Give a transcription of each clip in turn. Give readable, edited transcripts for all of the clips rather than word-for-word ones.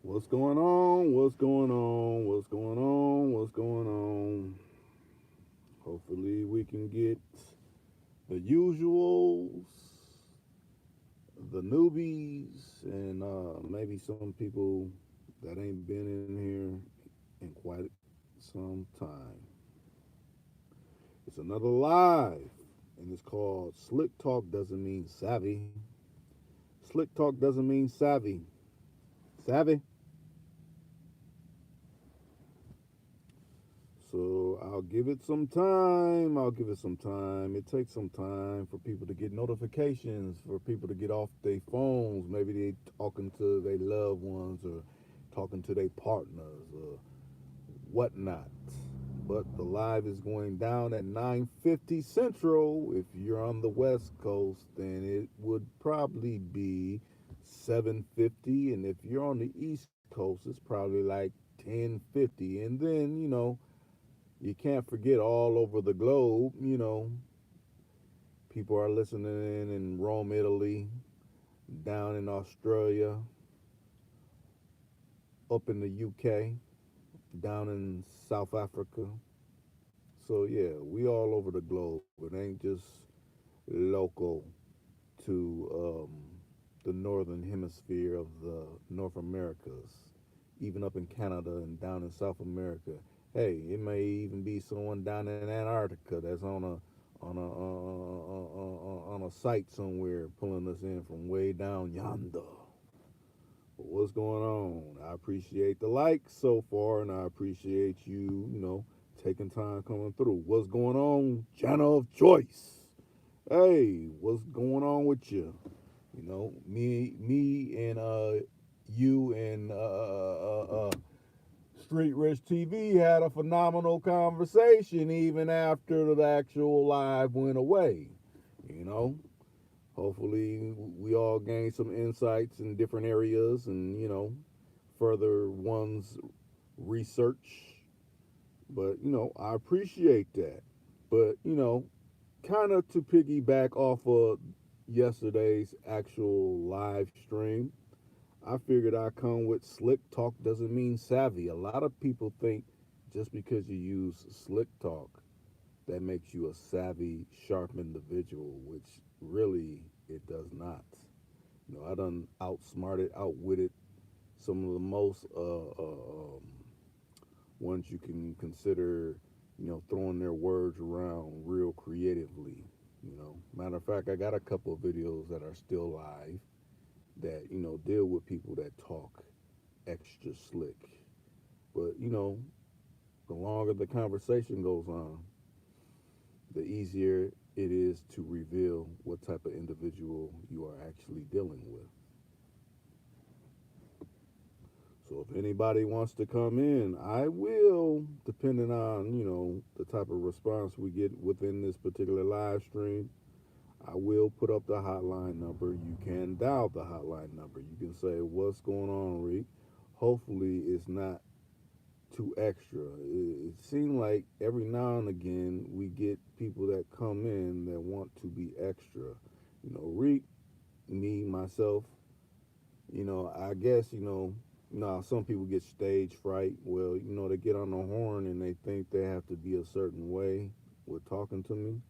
What's going on? What's going on? What's going on? What's going on? Hopefully, we can get the usuals, the newbies, and maybe some people that ain't been in here in quite some time. It's another live, and it's called Slick Talk Doesn't Mean Savvy. Slick Talk doesn't mean savvy. Savvy? So I'll give it some time. I'll give it some time. It takes some time for people to get notifications, for people to get off their phones. Maybe they talking to their loved ones or talking to their partners or whatnot. But the live is going down at 9:50 Central. If you're on the West Coast, then it would probably be 7:50, and if you're on the East Coast, it's probably like 10:50. And then you can't forget all over the globe, people are listening in Rome, Italy, down in Australia, up in the UK, down in South Africa. So yeah, we all over the globe. It ain't just local to the northern hemisphere of the North Americas, even up in Canada and down in South America. Hey, it may even be someone down in Antarctica that's on a site somewhere pulling us in from way down yonder. But what's going on? I appreciate the likes so far, and I appreciate you taking time coming through. What's going on, channel of choice? Hey, what's going on with you? Me, and you and Street Rich TV had a phenomenal conversation even after the actual live went away. You know, hopefully we all gained some insights in different areas and further one's research. But I appreciate that. But kind of to piggyback off of yesterday's actual live stream, I figured I'd come with slick talk doesn't mean savvy. A lot of people think just because you use slick talk, that makes you a savvy, sharp individual, which really it does not. I done outsmarted, outwitted some of the most ones you can consider, throwing their words around real creatively. Matter of fact, I got a couple of videos that are still live that deal with people that talk extra slick. But the longer the conversation goes on, the easier it is to reveal what type of individual you are actually dealing with. So if anybody wants to come in, I will, depending on the type of response we get within this particular live stream. I will put up the hotline number. You can dial the hotline number. You can say, "What's going on, Reek?" Hopefully, it's not too extra. It seems like every now and again we get people that come in that want to be extra. Reek, me, myself, I guess, some people get stage fright. Well, they get on the horn and they think they have to be a certain way with talking to me.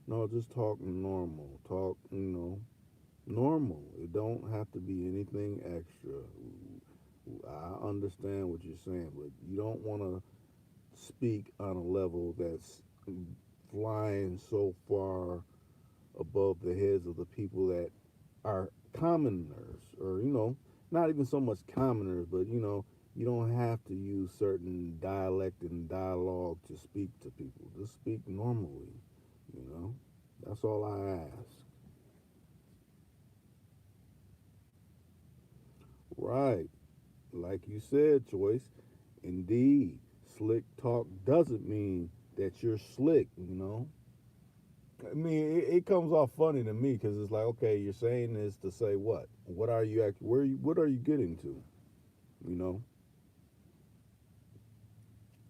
No, just talk normal. Talk, normal. It don't have to be anything extra. I understand what you're saying, but you don't want to speak on a level that's flying so far above the heads of the people that are commoners, or not even so much commoners, but you don't have to use certain dialect and dialogue to speak to people. Just speak normally. you know that's all I ask. Right, like you said, Choice. Indeed, slick talk doesn't mean that you're slick. I mean, it comes off funny to me because it's like, okay, you're saying this to say what? What are you act? Where? What are you getting to? You know,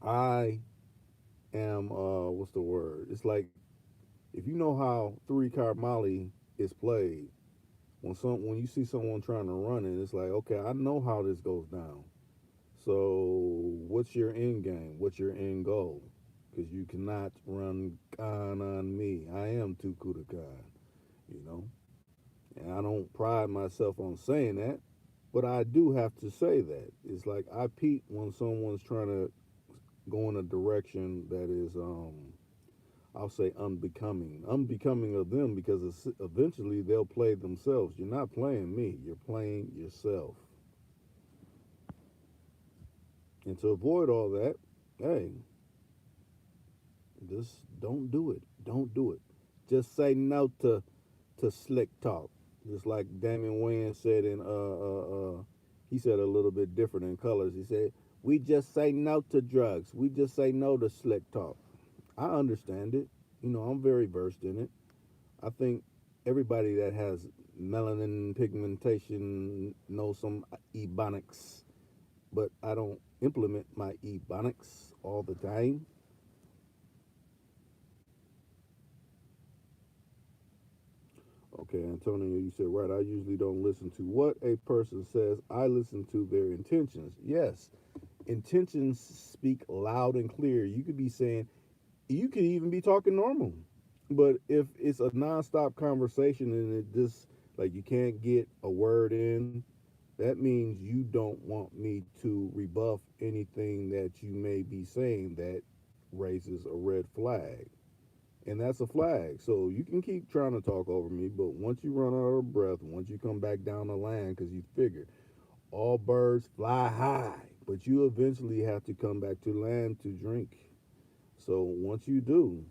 I am. What's the word? It's like if you know how three card Molly is played. When you see someone trying to run it, it's like, okay, I know how this goes down. So, what's your end game? What's your end goal? Because you cannot run Khan on me. I am Tukuda Khan, you know? And I don't pride myself on saying that, but I do have to say that. It's like I peep when someone's trying to go in a direction that is, I'll say, unbecoming. Unbecoming of them because eventually they'll play themselves. You're not playing me, you're playing yourself. And to avoid all that, hey, just don't do it. Don't do it. Just say no to slick talk. Just like Damon Wayans said he said a little bit different in colors. He said, "We just say no to drugs. We just say no to slick talk." I understand it. You know, I'm very versed in it. I think everybody that has melanin pigmentation knows some ebonics, but I don't implement my ebonics all the time. Okay, Antonio, you said right. I usually don't listen to what a person says. I listen to their intentions. Yes, intentions speak loud and clear. You could be saying, you could even be talking normal, but if it's a nonstop conversation and it just like you can't get a word in, that means you don't want me to rebuff anything that you may be saying that raises a red flag. And that's a flag. So you can keep trying to talk over me, but once you run out of breath, once you come back down the land, because you figure all birds fly high, but you eventually have to come back to land to drink. So once you do,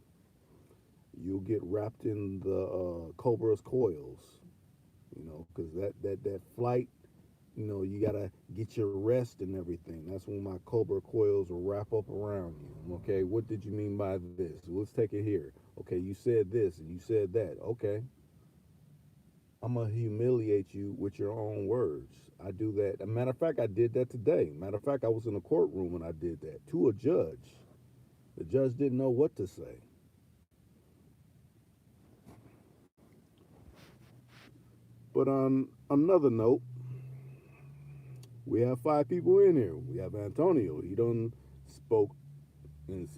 you'll get wrapped in the cobra's coils, you know, because that flight, you know, you gotta get your rest and everything. That's when my cobra coils will wrap up around you. Okay, what did you mean by this? Let's take it here. Okay, you said this and you said that. Okay, I'm gonna humiliate you with your own words. I do that. As a matter of fact, I did that today. Matter of fact, I was in a courtroom and I did that to a judge. The judge didn't know what to say. But on another note, we have 5 people in here. We have Antonio. He done spoke and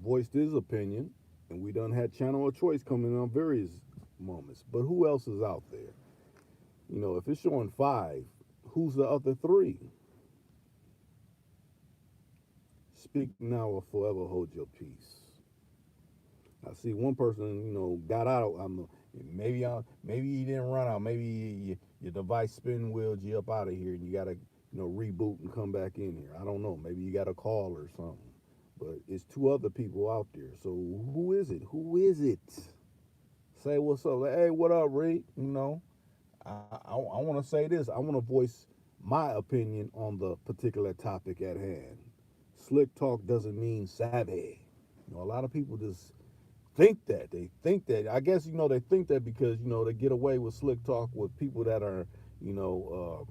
voiced his opinion, and we done had channel of choice coming on various moments. But who else is out there? You know, if it's showing 5, who's the other 3? Speak now or forever hold your peace. I see one person, you know, got out. Maybe you didn't run out. Maybe your device spin wheeled you up out of here, and you gotta, reboot and come back in here. I don't know. Maybe you got a call or something. But it's 2 other people out there. So who is it? Who is it? Say what's up. Like, hey, what up, Reed? I want to say this. I want to voice my opinion on the particular topic at hand. Slick talk doesn't mean savvy. You know, a lot of people just think that. They think that. I guess they think that because they get away with slick talk with people that are you know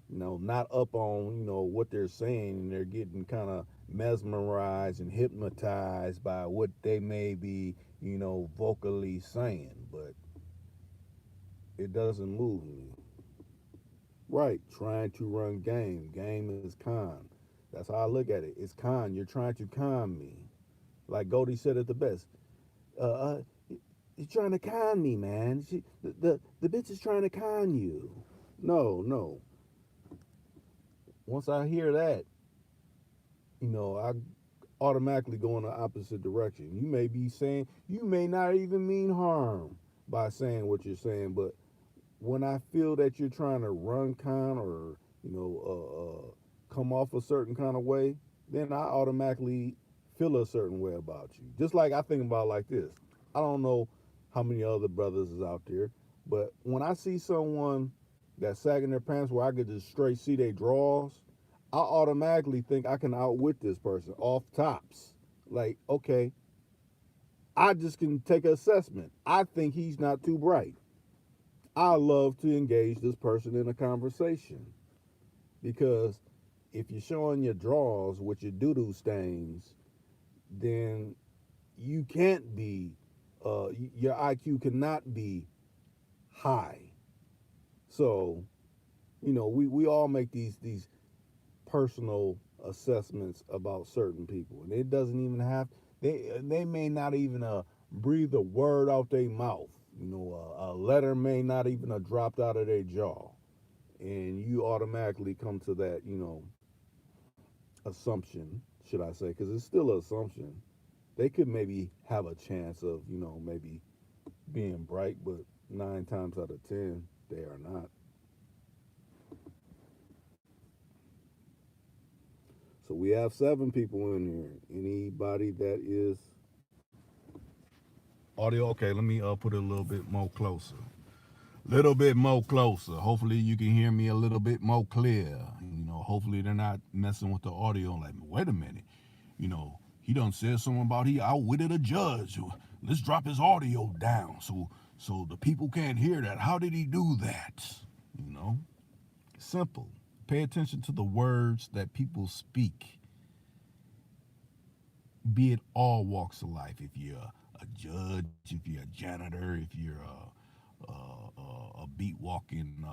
not up on what they're saying, and they're getting kind of mesmerized and hypnotized by what they may be vocally saying, but it doesn't move me. Right, trying to run game. Game is con. That's how I look at it. It's con. You're trying to con me. Like Goldie said it the best. Uh, uh, you're trying to con me, man. The bitch is trying to con you. No, no. Once I hear that, I automatically go in the opposite direction. You may not even mean harm by saying what you're saying, but when I feel that you're trying to run con or come off a certain kind of way, then I automatically feel a certain way about you. Just like I think about like this. I don't know how many other brothers is out there, but when I see someone that's sagging their pants where I could just straight see their drawers, I automatically think I can outwit this person off tops. Like, okay, I just can take an assessment. I think he's not too bright. I love to engage this person in a conversation because if you're showing your drawers with your doo-doo stains, then you can't be, your IQ cannot be high. So, we all make these personal assessments about certain people, and it doesn't even have they may not even breathe a word out their mouth. You know, a letter may not even have dropped out of their jaw, and you automatically come to that, you know, assumption, should I say, because it's still an assumption. They could maybe have a chance of, you know, maybe being bright, but 9 times out of 10, they are not. So we have 7 people in here. Anybody that is audio? Okay, let me put it a little bit more closer. Little bit more closer. Hopefully you can hear me a little bit more clear. You know, hopefully they're not messing with the audio. Like, wait a minute. You know, he done said something about he outwitted a judge. Let's drop his audio down so the people can't hear that. How did he do that? You know, simple. Pay attention to the words that people speak, be it all walks of life. If you're a judge, if you're a janitor, if you're a beat walking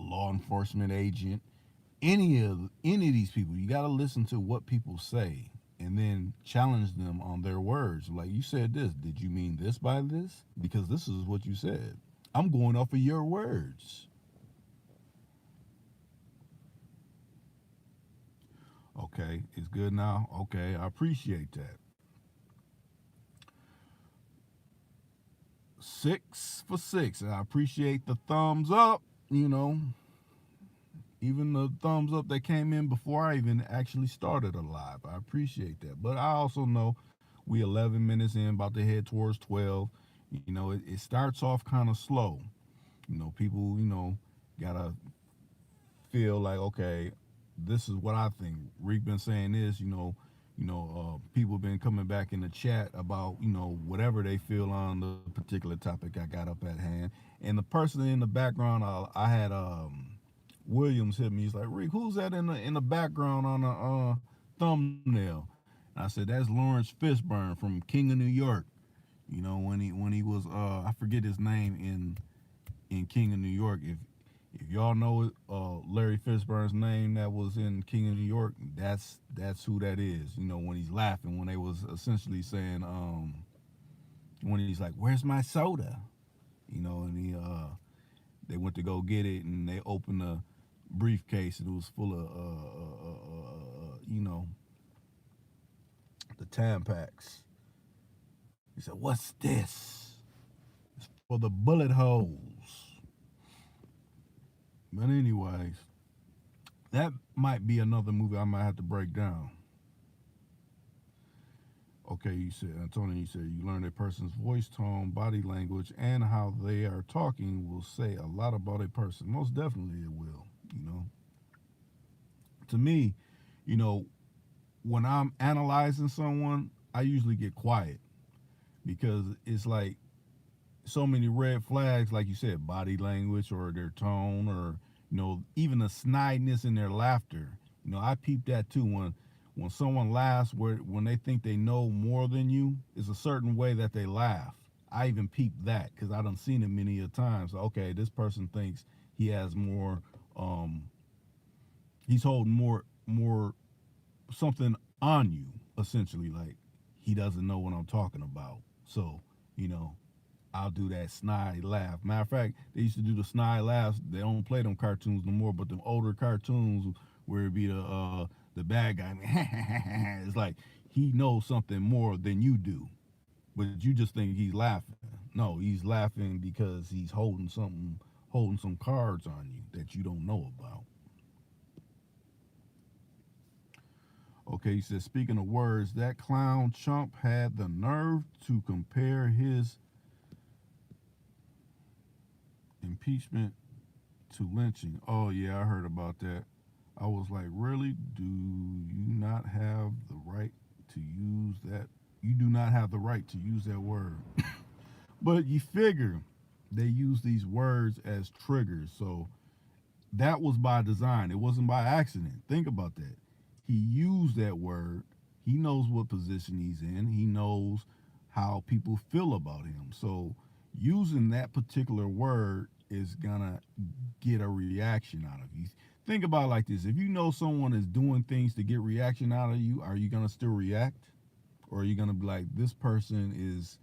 law enforcement agent, any of these people, you got to listen to what people say and then challenge them on their words. Like, you said this, did you mean this by this? Because this is what you said. I'm going off of your words. Okay, it's good now. Okay, I appreciate that. 6 for 6. And I appreciate the thumbs up. You know, even the thumbs up that came in before I even actually started a live. I appreciate that. But I also know we 11 minutes in, about to head towards 12. You know, it starts off kind of slow. You know, people, you know, gotta feel like, okay, this is what I think. Reek been saying this, people been coming back in the chat about, you know, whatever they feel on the particular topic I got up at hand. And the person in the background, I had Williams hit me. He's like, Reek, who's that in the background on the thumbnail? And I said, that's Lawrence Fishburne from King of New York. You know, when he was I forget his name in King of New York. If y'all know Larry Fishburne's name that was in King of New York, that's who that is. You know, when he's laughing, when they was essentially saying, when he's like, "Where's my soda?" You know, and they went to go get it, and they opened the briefcase, and it was full of you know, the Tampax. He said, "What's this?" It's for the bullet holes. But anyways, that might be another movie I might have to break down. Okay, you said, Antonio, you said you learn a person's voice tone, body language, and how they are talking will say a lot about a person. Most definitely it will, you know. To me, you know, when I'm analyzing someone, I usually get quiet because it's like so many red flags, like you said, body language or their tone, or you know, even the snideness in their laughter. You know, I peep that too. When someone laughs, when they think they know more than you, is a certain way that they laugh. I even peep that because I done seen it many a times. Okay, this person thinks he has more. He's holding more something on you, essentially. Like, he doesn't know what I'm talking about. So, you know, I'll do that snide laugh. Matter of fact, they used to do the snide laughs. They don't play them cartoons no more, but them older cartoons where it be the bad guy. It's like he knows something more than you do, but you just think he's laughing. No, he's laughing because he's holding some cards on you that you don't know about. Okay, he says, speaking of words, that clown chump had the nerve to compare his impeachment to lynching. Oh yeah, I heard about that. I was like, really? Do you not have the right to use that? You do not have the right to use that word. But you figure they use these words as triggers. So that was by design. It wasn't by accident. Think about that. He used that word. He knows what position he's in. He knows how people feel about him. So using that particular word is gonna get a reaction out of you. Think about it like this. If you know someone is doing things to get reaction out of you, are you going to still react? Or are you going to be like, this person is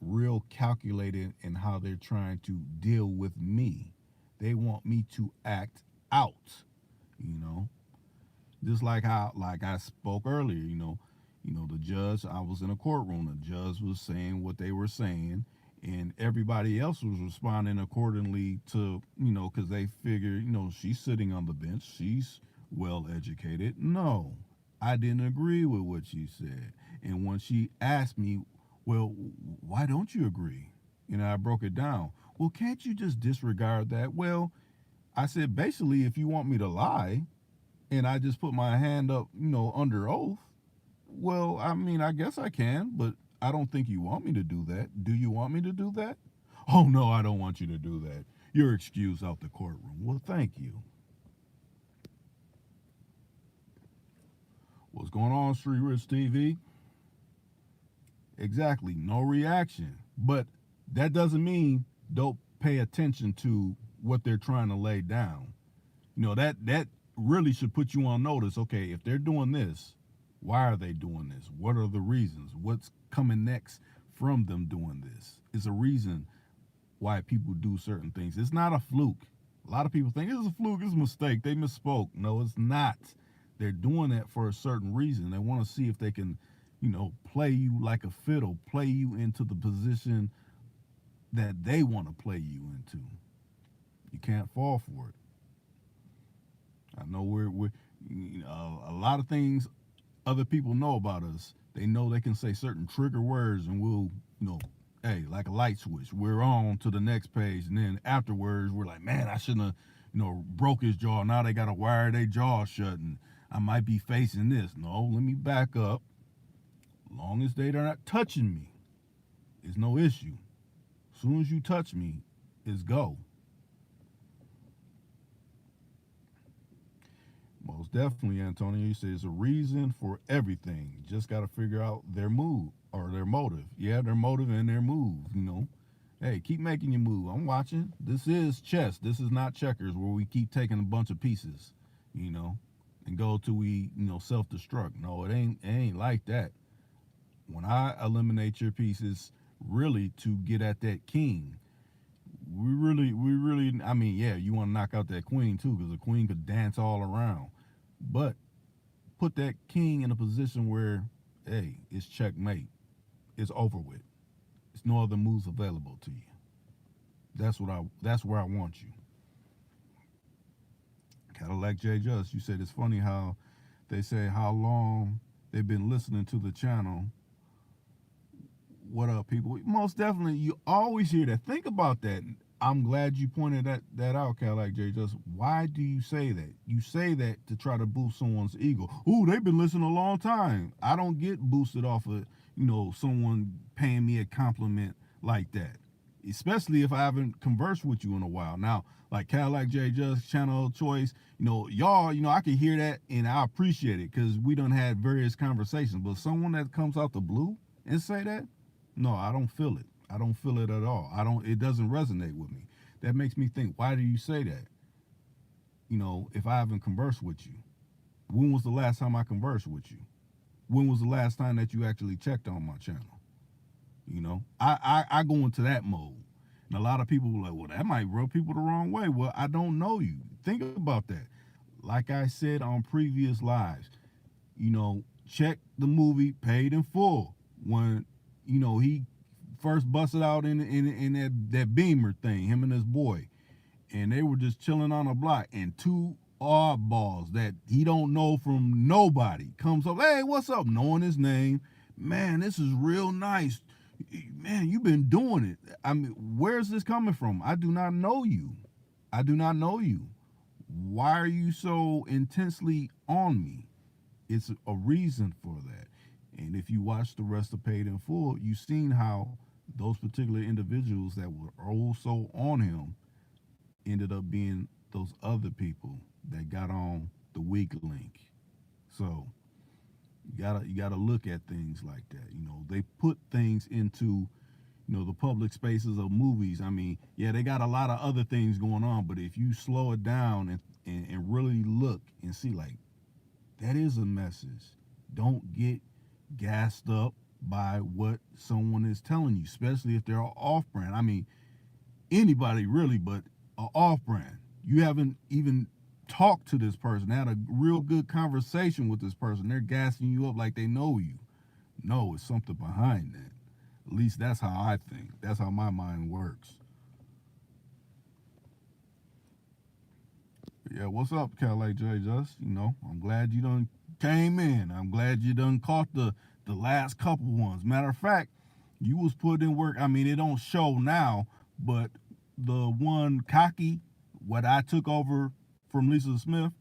real calculated in how they're trying to deal with me? They want me to act out, you know? Just like how, like I spoke earlier, the judge, I was in a courtroom, the judge was saying what they were saying, and everybody else was responding accordingly to, because they figure, she's sitting on the bench, she's well educated. No, I didn't agree with what she said. And when she asked me, well, why don't you agree? I broke it down. Well, can't you just disregard that? Well, I said, basically, if you want me to lie, and I just put my hand up, under oath, well, I mean, I guess I can, but I don't think you want me to do that. Do you want me to do that? Oh, no, I don't want you to do that. You're excused out the courtroom. Well, thank you. What's going on, Street Rich TV? Exactly, no reaction. But that doesn't mean don't pay attention to what they're trying to lay down. That really should put you on notice. Okay, if they're doing this, why are they doing this? What are the reasons? What's coming next from them doing this? It's a reason why people do certain things. It's not a fluke. A lot of people think it's a fluke, it's a mistake, they misspoke. No, it's not. They're doing that for a certain reason. They want to see if they can, play you like a fiddle, play you into the position that they want to play you into. You can't fall for it. I know we're a lot of things other people know about us. They know they can say certain trigger words, and we'll, hey, like a light switch, we're on to the next page, and then afterwards we're like, man, I shouldn't have, broke his jaw. Now they got to wire their jaw shut, and I might be facing this. No, let me back up. As long as they're not touching me, it's no issue. As soon as you touch me, it's go. Most definitely, Antonio. You say it's a reason for everything. You just got to figure out their move or their motive. Yeah, their motive and their move, Hey, keep making your move. I'm watching. This is chess. This is not checkers where we keep taking a bunch of pieces, and go till we, self-destruct. No, it ain't like that. When I eliminate your pieces, really to get at that king, we really, I mean, yeah, you want to knock out that queen too, because the queen could dance all around. But put that king in a position where, hey, it's checkmate. It's over with. There's no other moves available to you. That's where I want you. Cadillac J Just, you said it's funny how they say how long they've been listening to the channel. What up, people? Most definitely, you always hear that. Think about that. I'm glad you pointed that out, Cadillac J. Just why do you say that? You say that to try to boost someone's ego. Ooh, they've been listening a long time. I don't get boosted off of someone paying me a compliment like that, especially if I haven't conversed with you in a while. Now, like Cadillac J. Just channel choice, y'all, I can hear that and I appreciate it because we done had various conversations. But someone that comes out the blue and say that, no, I don't feel it. I don't feel it at all. It doesn't resonate with me. That makes me think, why do you say that? If I haven't conversed with you, when was the last time I conversed with you? When was the last time that you actually checked on my channel? I go into that mode. And a lot of people are like, well, that might rub people the wrong way. Well, I don't know you. Think about that. Like I said on previous lives, check the movie Paid in Full. When, he first busted out in that Beamer thing, him and his boy, and they were just chilling on a block, and two oddballs that he don't know from nobody comes up, hey, what's up, knowing his name, man, this is real nice, man, you've been doing it. I mean, where's this coming from? I do not know you. I do not know you. Why are you so intensely on me? It's a reason for that. And if you watch the rest of Paid in Full, you've seen how those particular individuals that were also on him ended up being those other people that got on the weak link. So you gotta look at things like that. They put things into the public spaces of movies. I mean, yeah, they got a lot of other things going on, but if you slow it down and really look and see like that is a message. Don't get gassed up by what someone is telling you, especially if they're off brand. I mean, anybody really, but off brand. You haven't even talked to this person, had a real good conversation with this person. They're gassing you up like they know you. No, it's something behind that. At least that's how I think. That's how my mind works. Yeah, what's up, Cadillac J Just? I'm glad you done came in. I'm glad you done caught the last couple ones. Matter of fact, you was put in work. I mean, it don't show now, but the one cocky, what I took over from Lisa Smith,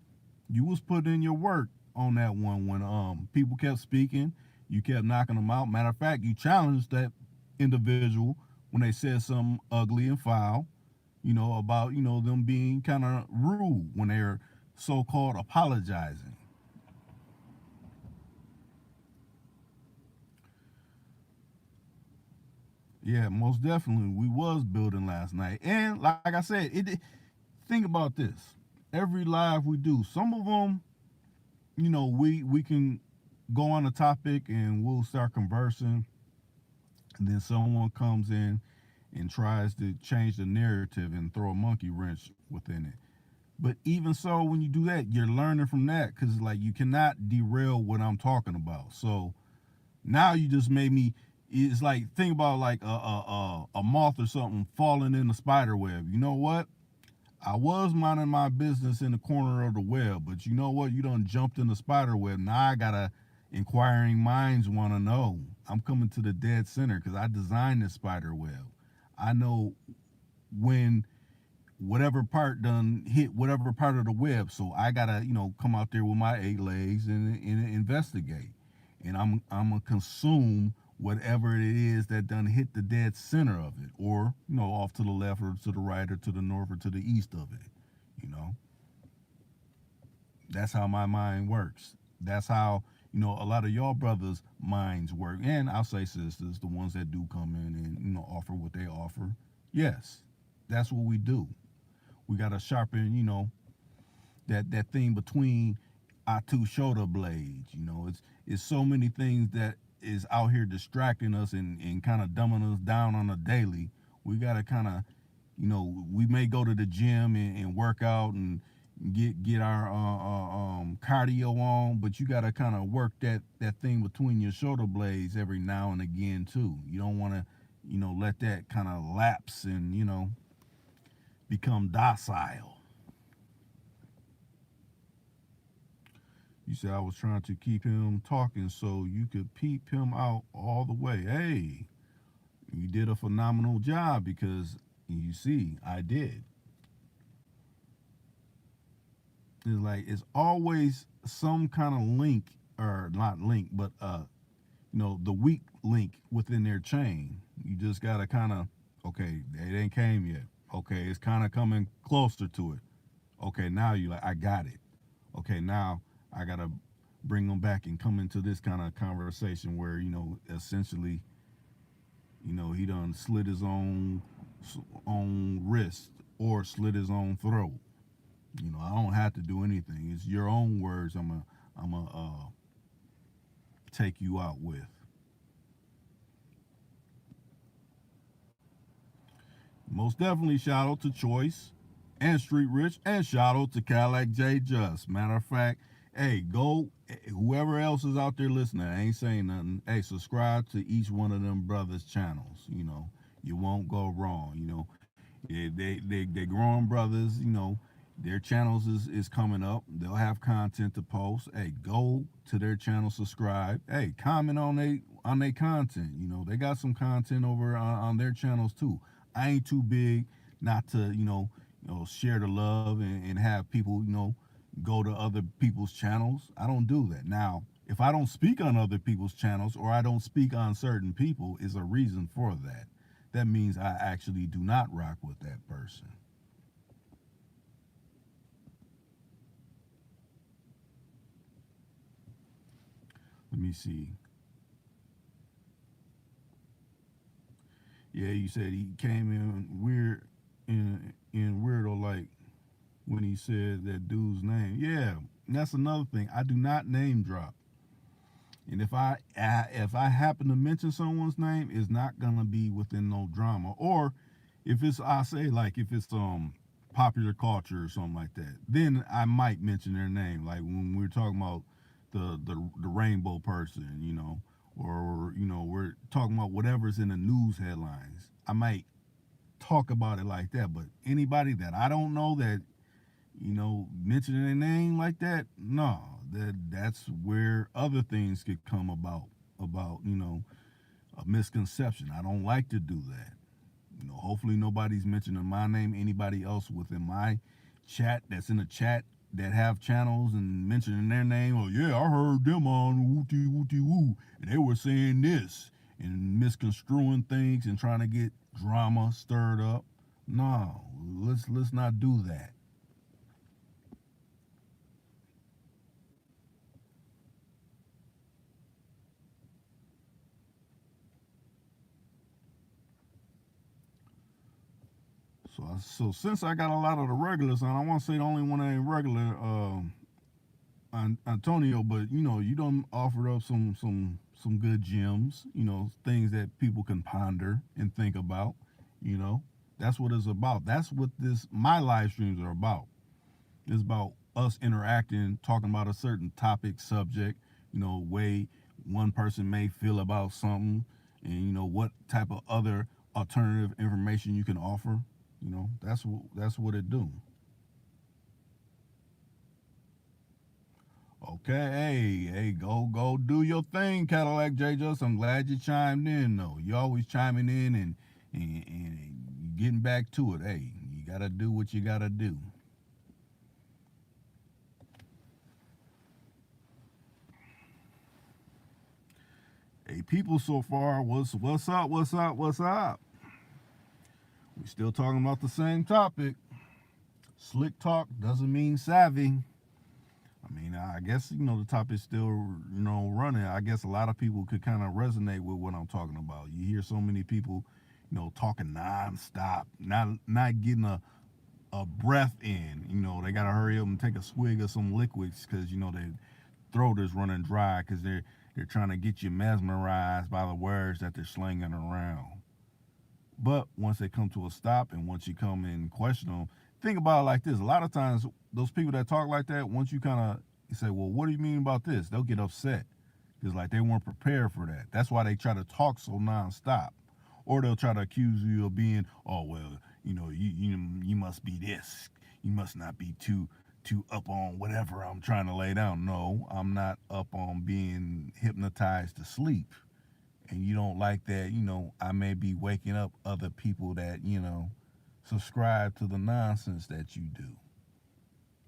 you was put in your work on that one when people kept speaking, you kept knocking them out. Matter of fact, you challenged that individual when they said something ugly and foul, about them being kind of rude when they're so-called apologizing. Yeah, most definitely, we was building last night, and like I said, think about this. Every live we do, some of them, we can go on a topic and we'll start conversing, and then someone comes in and tries to change the narrative and throw a monkey wrench within it. But even so, when you do that, you're learning from that because like you cannot derail what I'm talking about. So now you just made me. It's like think about like a moth or something falling in the spider web. You know what? I was minding my business in the corner of the web, but you know what? You done jumped in the spider web. Now I gotta inquiring minds want to know. I'm coming to the dead center because I designed this spider web. I know when whatever part done hit whatever part of the web. So I gotta, come out there with my 8 legs and investigate. And I'm gonna consume whatever it is that done hit the dead center of it, or off to the left or to the right or to the north or to the east of it. You know, that's how my mind works. That's how a lot of y'all brothers' minds work, and I'll say sisters, the ones that do come in and offer what they offer. Yes, that's what we do. We gotta sharpen, that thing between our two shoulder blades. It's so many things that is out here distracting us and kind of dumbing us down on a daily. We gotta kind of, we may go to the gym and work out and get our cardio on, but you gotta kind of work that thing between your shoulder blades every now and again too. You don't want to, let that kind of lapse and become docile. You said I was trying to keep him talking so you could peep him out all the way. Hey, you did a phenomenal job because you see, I did. It's like it's always some kind of link, or not link, but the weak link within their chain. You just gotta kind of, okay, it ain't came yet. Okay, it's kind of coming closer to it. Okay, now you like, I got it. Okay, now I gotta bring them back and come into this kind of conversation where essentially, he done slit his own wrist or slit his own throat. I don't have to do anything. It's your own words. I'm a take you out with. Most definitely shout out to Choice and Street Rich and shout out to Cadillac J Just. Matter of fact, hey, go whoever else is out there listening, I ain't saying nothing. Hey, subscribe to each one of them brothers' channels. You won't go wrong. They growing brothers. Their channels is coming up. They'll have content to post. Hey, go to their channel, subscribe. Hey, comment on their content. They got some content over on their channels too. I ain't too big not to share the love and have people go to other people's channels. I don't do that. Now, if I don't speak on other people's channels or I don't speak on certain people, is a reason for that. That means I actually do not rock with that person. Let me see. Yeah, you said he came in weird in weirdo like when he you said that dude's name. Yeah, that's another thing. I do not name drop. And if I happen to mention someone's name, it's not gonna be within no drama. Or if it's I say like if it's popular culture or something like that, then I might mention their name. Like when we're talking about the rainbow person, or we're talking about whatever's in the news headlines. I might talk about it like that. But anybody that I don't know that mentioning their name like that, no, that's where other things could come about a misconception. I don't like to do that. Hopefully nobody's mentioning my name. Anybody else within my chat that's in the chat that have channels and mentioning their name. Oh yeah, I heard them on Wooty Wooty Woo, and they were saying this and misconstruing things and trying to get drama stirred up. No, let's not do that. So since I got a lot of the regulars on, I want to say the only one that ain't regular, Antonio, but you don't offer up some good gems, things that people can ponder and think about. You know, that's what it's about. That's what my live streams are about. It's about us interacting, talking about a certain topic, subject, way one person may feel about something, and what type of other alternative information you can offer. That's what it do. Okay, hey, go do your thing, Cadillac J. Just. I'm glad you chimed in though. You always chiming in and getting back to it. Hey, you gotta do what you gotta do. Hey, people, so far, what's up? What's up? We still talking about the same topic. Slick talk doesn't mean savvy. I mean, I guess the topic's still running. I guess a lot of people could kind of resonate with what I'm talking about. You hear so many people, talking nonstop, not getting a breath in. They gotta hurry up and take a swig of some liquids because their throat is running dry because they're trying to get you mesmerized by the words that they're slinging around. But once they come to a stop and once you come and question them, think about it like this. A lot of times, those people that talk like that, once you kind of say, well, what do you mean about this? They'll get upset because like they weren't prepared for that. That's why they try to talk so nonstop. Or they'll try to accuse you of being, oh, well, you must be this. You must not be too up on whatever I'm trying to lay down. No, I'm not up on being hypnotized to sleep. And you don't like that, I may be waking up other people that, subscribe to the nonsense that you do.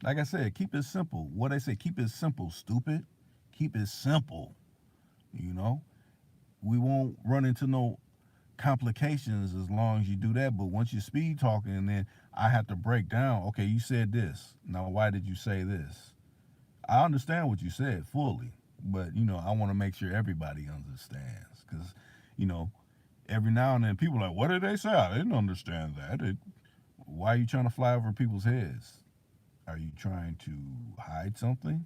Like I said, keep it simple. What I say, keep it simple, stupid. Keep it simple. We won't run into no complications as long as you do that. But once you speed talking, and then I have to break down, okay, you said this. Now, why did you say this? I understand what you said fully, but I want to make sure everybody understands because every now and then people are like, what did they say? I didn't understand that. Why are you trying to fly over people's heads? Are you trying to hide something?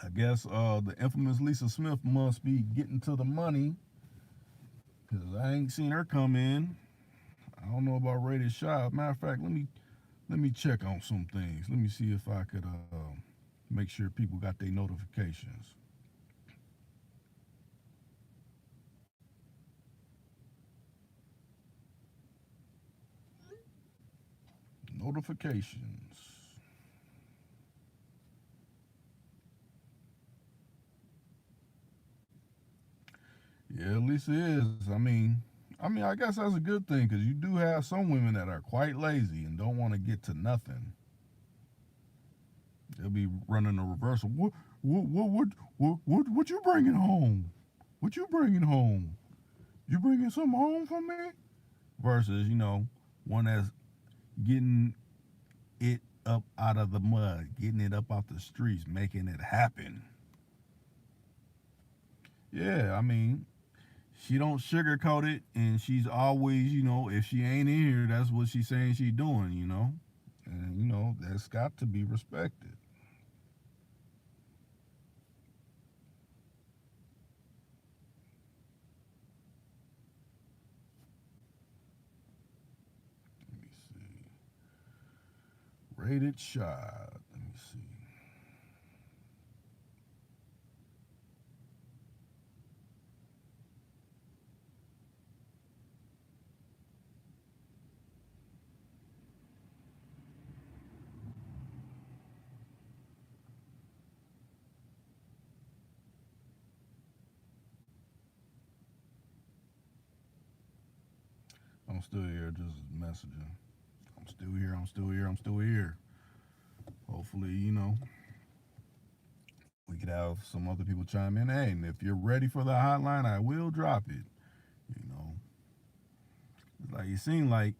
I guess the infamous Lisa Smith must be getting to the money because I ain't seen her come in. I don't know about Rated Shop. Matter of fact, let me check on some things. Let me see if I could make sure people got their notifications. Notifications. Yeah, Lisa is. I guess that's a good thing because you do have some women that are quite lazy and don't want to get to nothing. They'll be running a reversal. What you bringing home? What you bringing home? You bringing something home for me? Versus, one that's getting it up out of the mud, getting it up out the streets, making it happen. Yeah, I mean, she don't sugarcoat it, and she's always, if she ain't in here, that's what she's saying she doing. And that's got to be respected. Let me see. Rated shot. Let me see. I'm still here, just messaging. I'm still here. I'm still here. I'm still here. Hopefully, we could have some other people chime in. Hey, and if you're ready for the hotline, I will drop it. You know, it's like it seemed like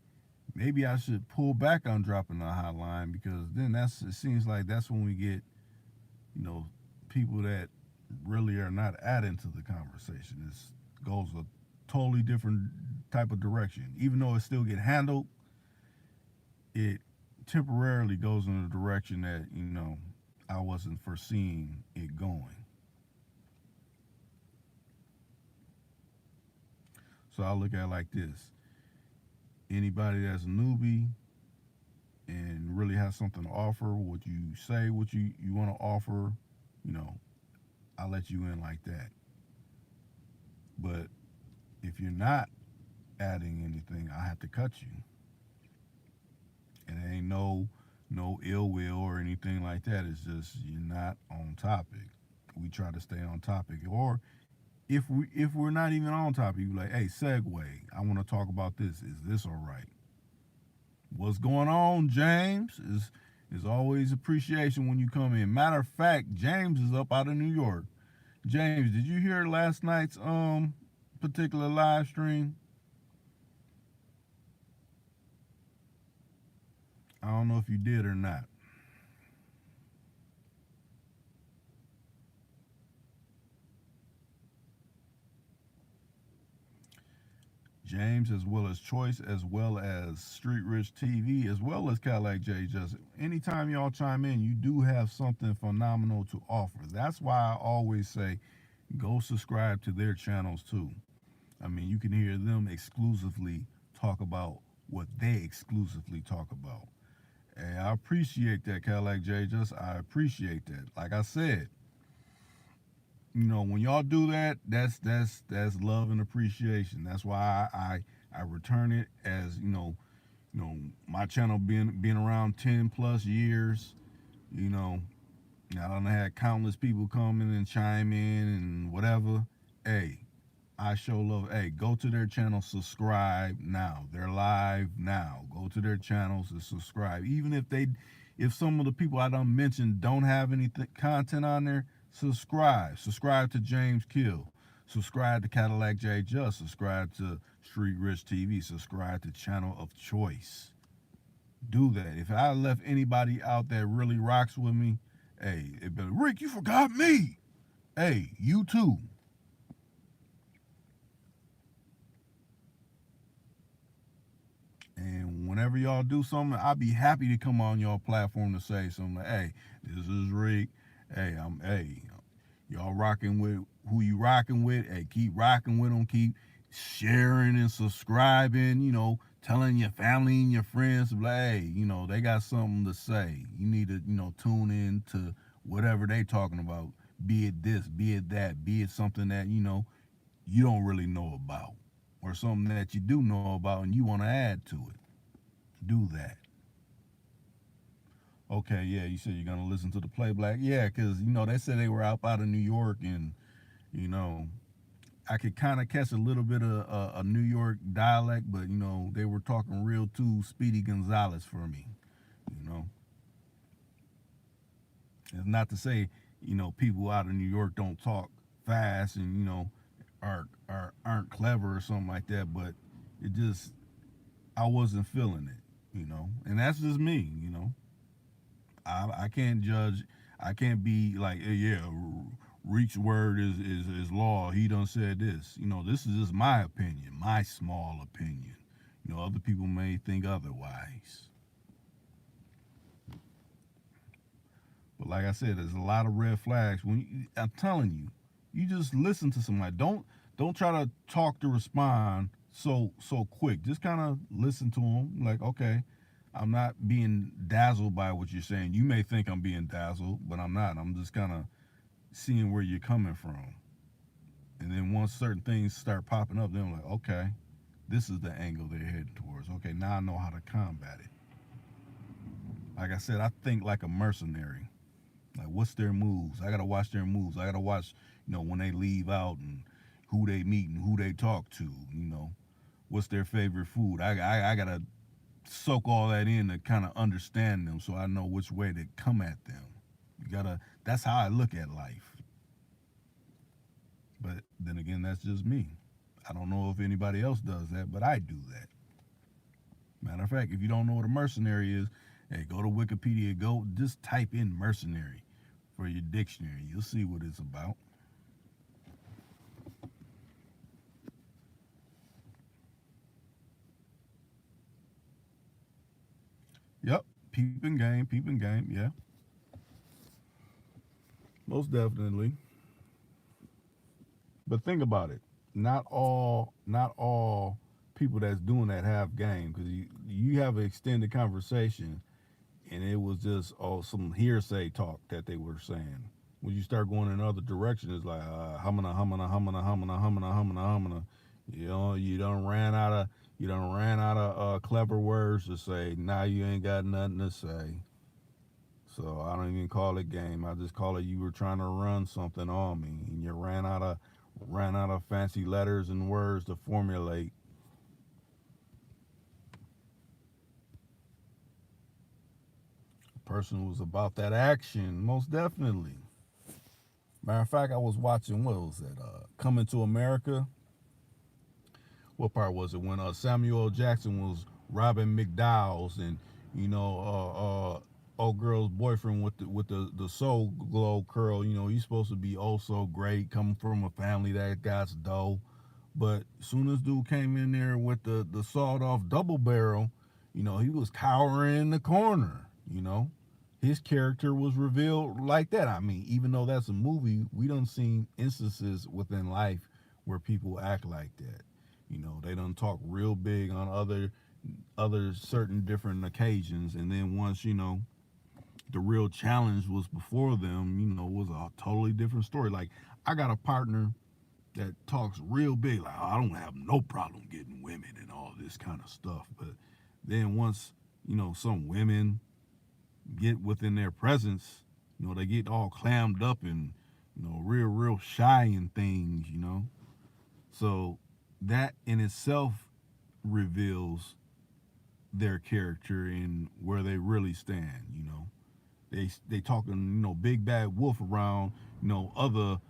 maybe I should pull back on dropping the hotline because then it seems like that's when we get you know people that really are not adding to the conversation. It goes a totally different type of direction. Even though it still get handled, it temporarily goes in a direction that I wasn't foreseeing it going. So I look at it like this: anybody that's a newbie and really has something to offer, what you say, what you want to offer, you know, I'll let you in like that. But if you're not adding anything, I have to cut you. And it ain't no ill will or anything like that. It's just you're not on topic. We try to stay on topic. Or if we're not even on topic, you like, hey, segue. I want to talk about this. Is this all right? What's going on, James? Is always appreciation when you come in. Matter of fact, James is up out of New York. James, did you hear last night's particular live stream? I don't know if you did or not. James, as well as Choice, as well as Street Rich TV, as well as Cadillac J. Just anytime y'all chime in, you do have something phenomenal to offer. That's why I always say go subscribe to their channels too. I mean, you can hear them exclusively talk about what they exclusively talk about. And I appreciate that, Cadillac J. Just I appreciate that. Like I said, when y'all do that, that's love and appreciation. That's why I return it as my channel being around 10 plus years. You know, I done had countless people come in and chime in and whatever. Hey, I show love. Hey, go to their channel, subscribe now. They're live now. Go to their channels and subscribe. Even if some of the people I done mentioned don't have any content on there, subscribe. Subscribe to James Kill. Subscribe to Cadillac J Just. Subscribe to Street Rich TV. Subscribe to Channel of Choice. Do that. If I left anybody out that really rocks with me, hey, it better, Rick, you forgot me. Hey, you too. And whenever y'all do something, I'll be happy to come on your platform to say something like, hey, this is Rick. Hey, y'all rocking with who you rocking with. Hey, keep rocking with them. Keep sharing and subscribing, telling your family and your friends, like, hey, they got something to say. You need to, tune in to whatever they talking about. Be it this, be it that, be it something that, you don't really know about. Or something that you do know about and you want to add to it. Do that. Okay, yeah, you said you're gonna listen to the playback. Yeah, because they said they were out of New York, and you know I could kind of catch a little bit of a New York dialect, but they were talking real too Speedy Gonzalez for me. You know, it's not to say people out of New York don't talk fast and aren't clever or something like that, but it just I wasn't feeling it, and that's just me. I can't judge. I can't be like, hey, yeah, Reek's word is law. He done said this. This is just my opinion, my small opinion. Other people may think otherwise. But like I said, there's a lot of red flags. I'm telling you, you just listen to somebody. Don't try to talk to respond so quick. Just kind of listen to them. Like, okay, I'm not being dazzled by what you're saying. You may think I'm being dazzled, but I'm not. I'm just kind of seeing where you're coming from. And then once certain things start popping up, then I'm like, okay, this is the angle they're heading towards. Okay, now I know how to combat it. Like I said, I think like a mercenary. Like, what's their moves? I gotta watch their moves. I gotta watch, when they leave out and who they meet and who they talk to. What's their favorite food? I gotta soak all that in to kind of understand them, so I know which way to come at them. That's how I look at life. But then again, that's just me. I don't know if anybody else does that, but I do that. Matter of fact, if you don't know what a mercenary is, hey, go to Wikipedia, just type in mercenary for your dictionary. You'll see what it's about. Yep, peeping game, yeah. Most definitely. But think about it. Not all people that's doing that have game, because you have an extended conversation and it was just some hearsay talk that they were saying. When you start going in other directions, it's like humana. You done ran out of clever words to say. Now you ain't got nothing to say. So I don't even call it game. I just call it you were trying to run something on me, and you ran out of fancy letters and words to formulate. The person was about that action, most definitely. Matter of fact, I was watching, what was that? Coming to America. What part was it when Samuel L. Jackson was robbing McDowell's, and old girl's boyfriend with the soul glow curl. He's supposed to be oh so great, coming from a family that got dough. But as soon as dude came in there with the sawed off double barrel, he was cowering in the corner. His character was revealed like that. I mean, even though that's a movie, we done seen instances within life where people act like that. They done talk real big on other certain different occasions, and then once the real challenge was before them, was a totally different story. Like, I got a partner that talks real big, like, I don't have no problem getting women and all this kind of stuff. But then once, some women get within their presence, they get all clammed up and, real shy and things, So that in itself reveals their character and where they really stand, They talking, big bad wolf around, other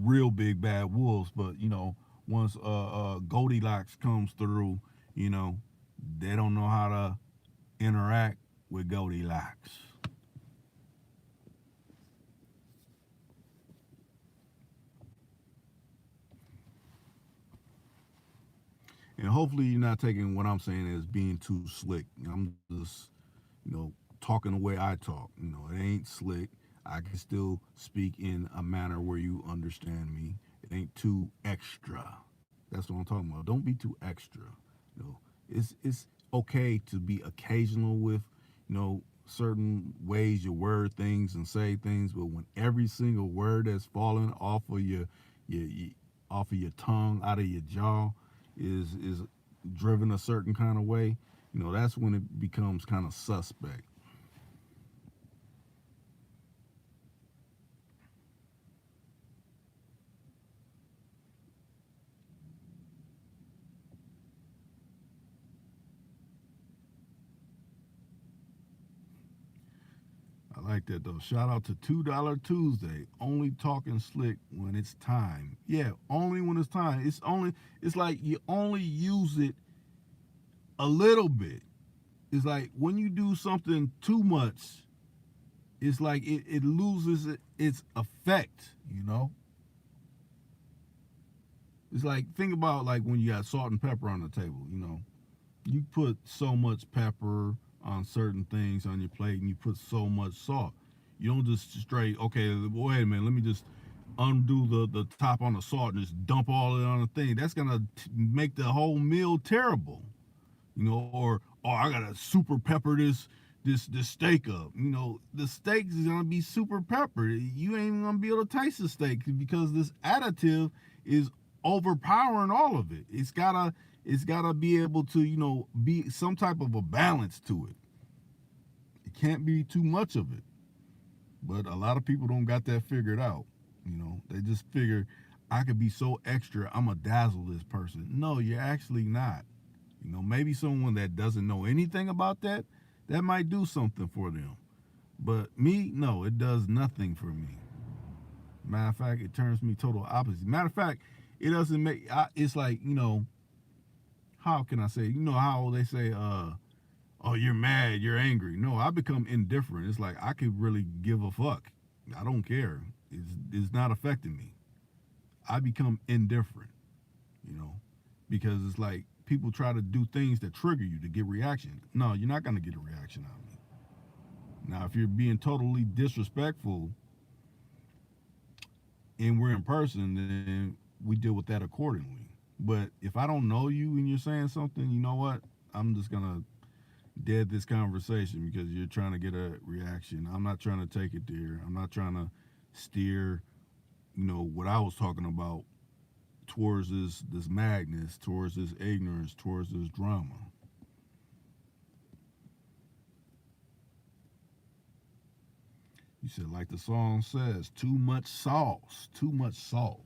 real big bad wolves, but once Goldilocks comes through, they don't know how to interact with Goldilocks. And hopefully you're not taking what I'm saying as being too slick. I'm just, talking the way I talk. It ain't slick. I can still speak in a manner where you understand me. It ain't too extra. That's what I'm talking about. Don't be too extra. It's okay to be occasional with, certain ways you word things and say things, but when every single word that's falling off of your tongue, out of your jaw, is driven a certain kind of way, that's when it becomes kind of suspect. I like that though. Shout out to $2 Tuesday. Only talking slick when it's time. Yeah, only when it's time. It's like you only use it a little bit. It's like when you do something too much, it's like it loses its effect, It's like, think about like when you got salt and pepper on the table. You put so much pepper on certain things on your plate, and you put so much salt. You don't just straight, okay, wait a minute, let me just undo the top on the salt and just dump all of it on the thing. That's gonna make the whole meal terrible. Or oh, I gotta super pepper this steak up. The steak is gonna be super peppered. You ain't even gonna be able to taste the steak because this additive is overpowering all of it. It's gotta be able to, be some type of a balance to it. It can't be too much of it. But a lot of people don't got that figured out. They just figure I could be so extra, I'm gonna dazzle this person. No, you're actually not. Maybe someone that doesn't know anything about that might do something for them. But me, no, it does nothing for me. Matter of fact, it turns me total opposite. Matter of fact, it doesn't make. It's like, how can I say? How they say, oh, you're mad, you're angry. No, I become indifferent. It's like I could really give a fuck. I don't care. It's not affecting me. I become indifferent. You know, because it's like people try to do things that trigger you to get reaction. No, you're not gonna get a reaction out of me. Now, if you're being totally disrespectful and we're in person, then we deal with that accordingly. But if I don't know you and you're saying something, you know what? I'm just gonna dead this conversation because you're trying to get a reaction. I'm not trying to take it there. I'm not trying to steer, what I was talking about towards this madness, towards this ignorance, towards this drama. You said, like the song says, too much sauce, too much sauce.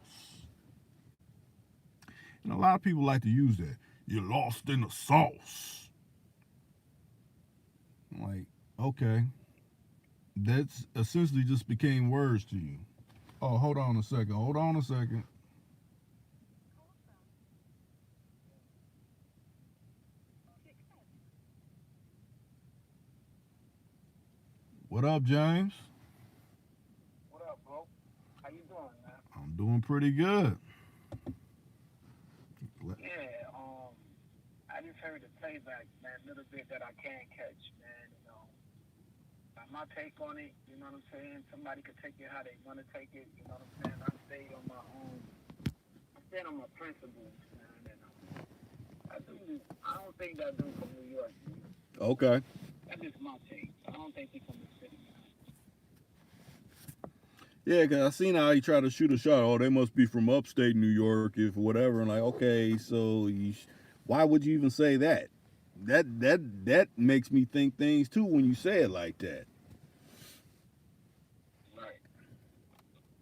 And a lot of people like to use that. You're lost in the sauce. I'm like, okay, that's essentially just became words to you. Oh, hold on a second. Hold on a second. What up, James? What up, bro? How you doing, man? I'm doing pretty good. Yeah, I just heard the playback, man, a little bit that I can catch, man. My take on it, you know what I'm saying? Somebody could take it how they want to take it, you know what I'm saying? I stayed on my own. I stayed on my principles, man. And I don't think that dude from New York, man. Okay. That's just my take. I don't think he's from the city, man. Yeah, because I seen how he tried to shoot a shot. Oh, they must be from upstate New York, if whatever. And like, okay, so why would you even say that? That makes me think things too when you say it like that. Right.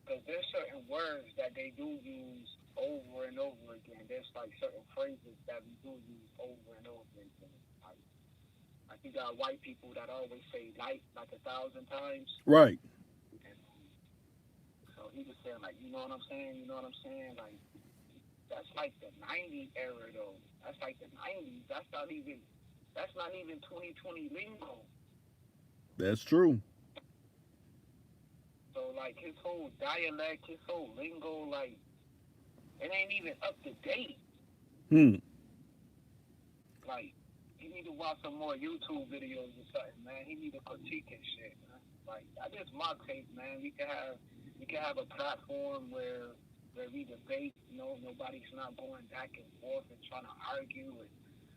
Because there's certain words that they do use over and over again. There's like certain phrases that we do use over and over again. Like you got white people that always say like 1,000 times. Right. And so he was saying like, you know what I'm saying? You know what I'm saying? Like that's like the '90s era though. That's like the '90s. That's not even 2020 lingo. That's true. So like his whole dialect, his whole lingo, like it ain't even up to date. Hmm. Like he need to watch some more YouTube videos or something, man. He need to critique his shit, man. Like that's just my take, man. We can have a platform where we debate. Nobody's not going back and forth and trying to argue and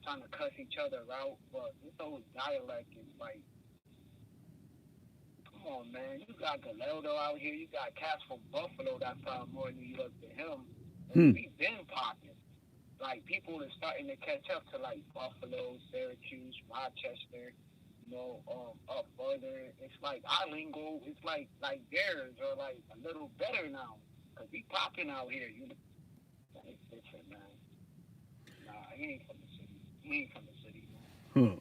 trying to cuss each other out. But this whole dialect is like, come on, man. You got Galeldo out here. You got cats from Buffalo that sound more New York than him. And Hmm. we've been popping. Like people are starting to catch up to like Buffalo, Syracuse, Rochester, up further. It's like our lingo, it's like theirs are like a little better now. Cause we popping out here, it's different, man. Nah, he ain't from the city. He ain't from the city, man.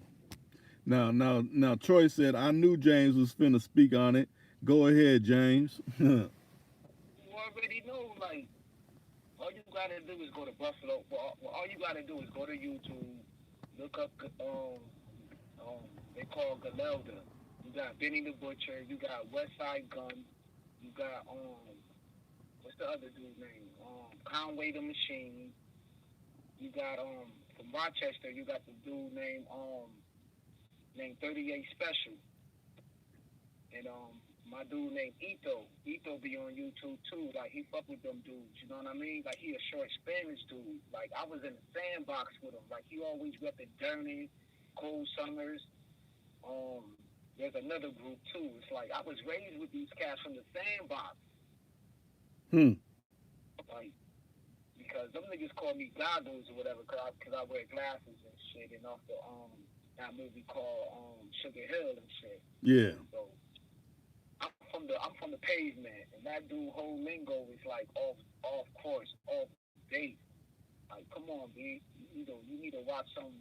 Huh. Now. Troy said I knew James was finna speak on it. Go ahead, James. You already know, like, all you gotta do is go to Buffalo. Well, all you gotta do is go to YouTube, look up, they call Galelda. You got Benny the Butcher. You got West Side Gun. You got what's the other dude's name? Conway the Machine. You got from Rochester. You got the dude named 38 Special, and my dude named Ito. Ito be on YouTube too. Like he fuck with them dudes. You know what I mean? Like he a short Spanish dude. Like I was in the sandbox with him. Like he always repping Derny, Cold Summers. There's another group too. It's like I was raised with these cats from the sandbox. Like because them niggas call me goggles or whatever, cause I wear glasses and shit, and off the that movie called Sugar Hill and shit. Yeah. So I'm from the pavement, and that dude whole lingo is like off course, off date. Like, come on, B. You need to watch some.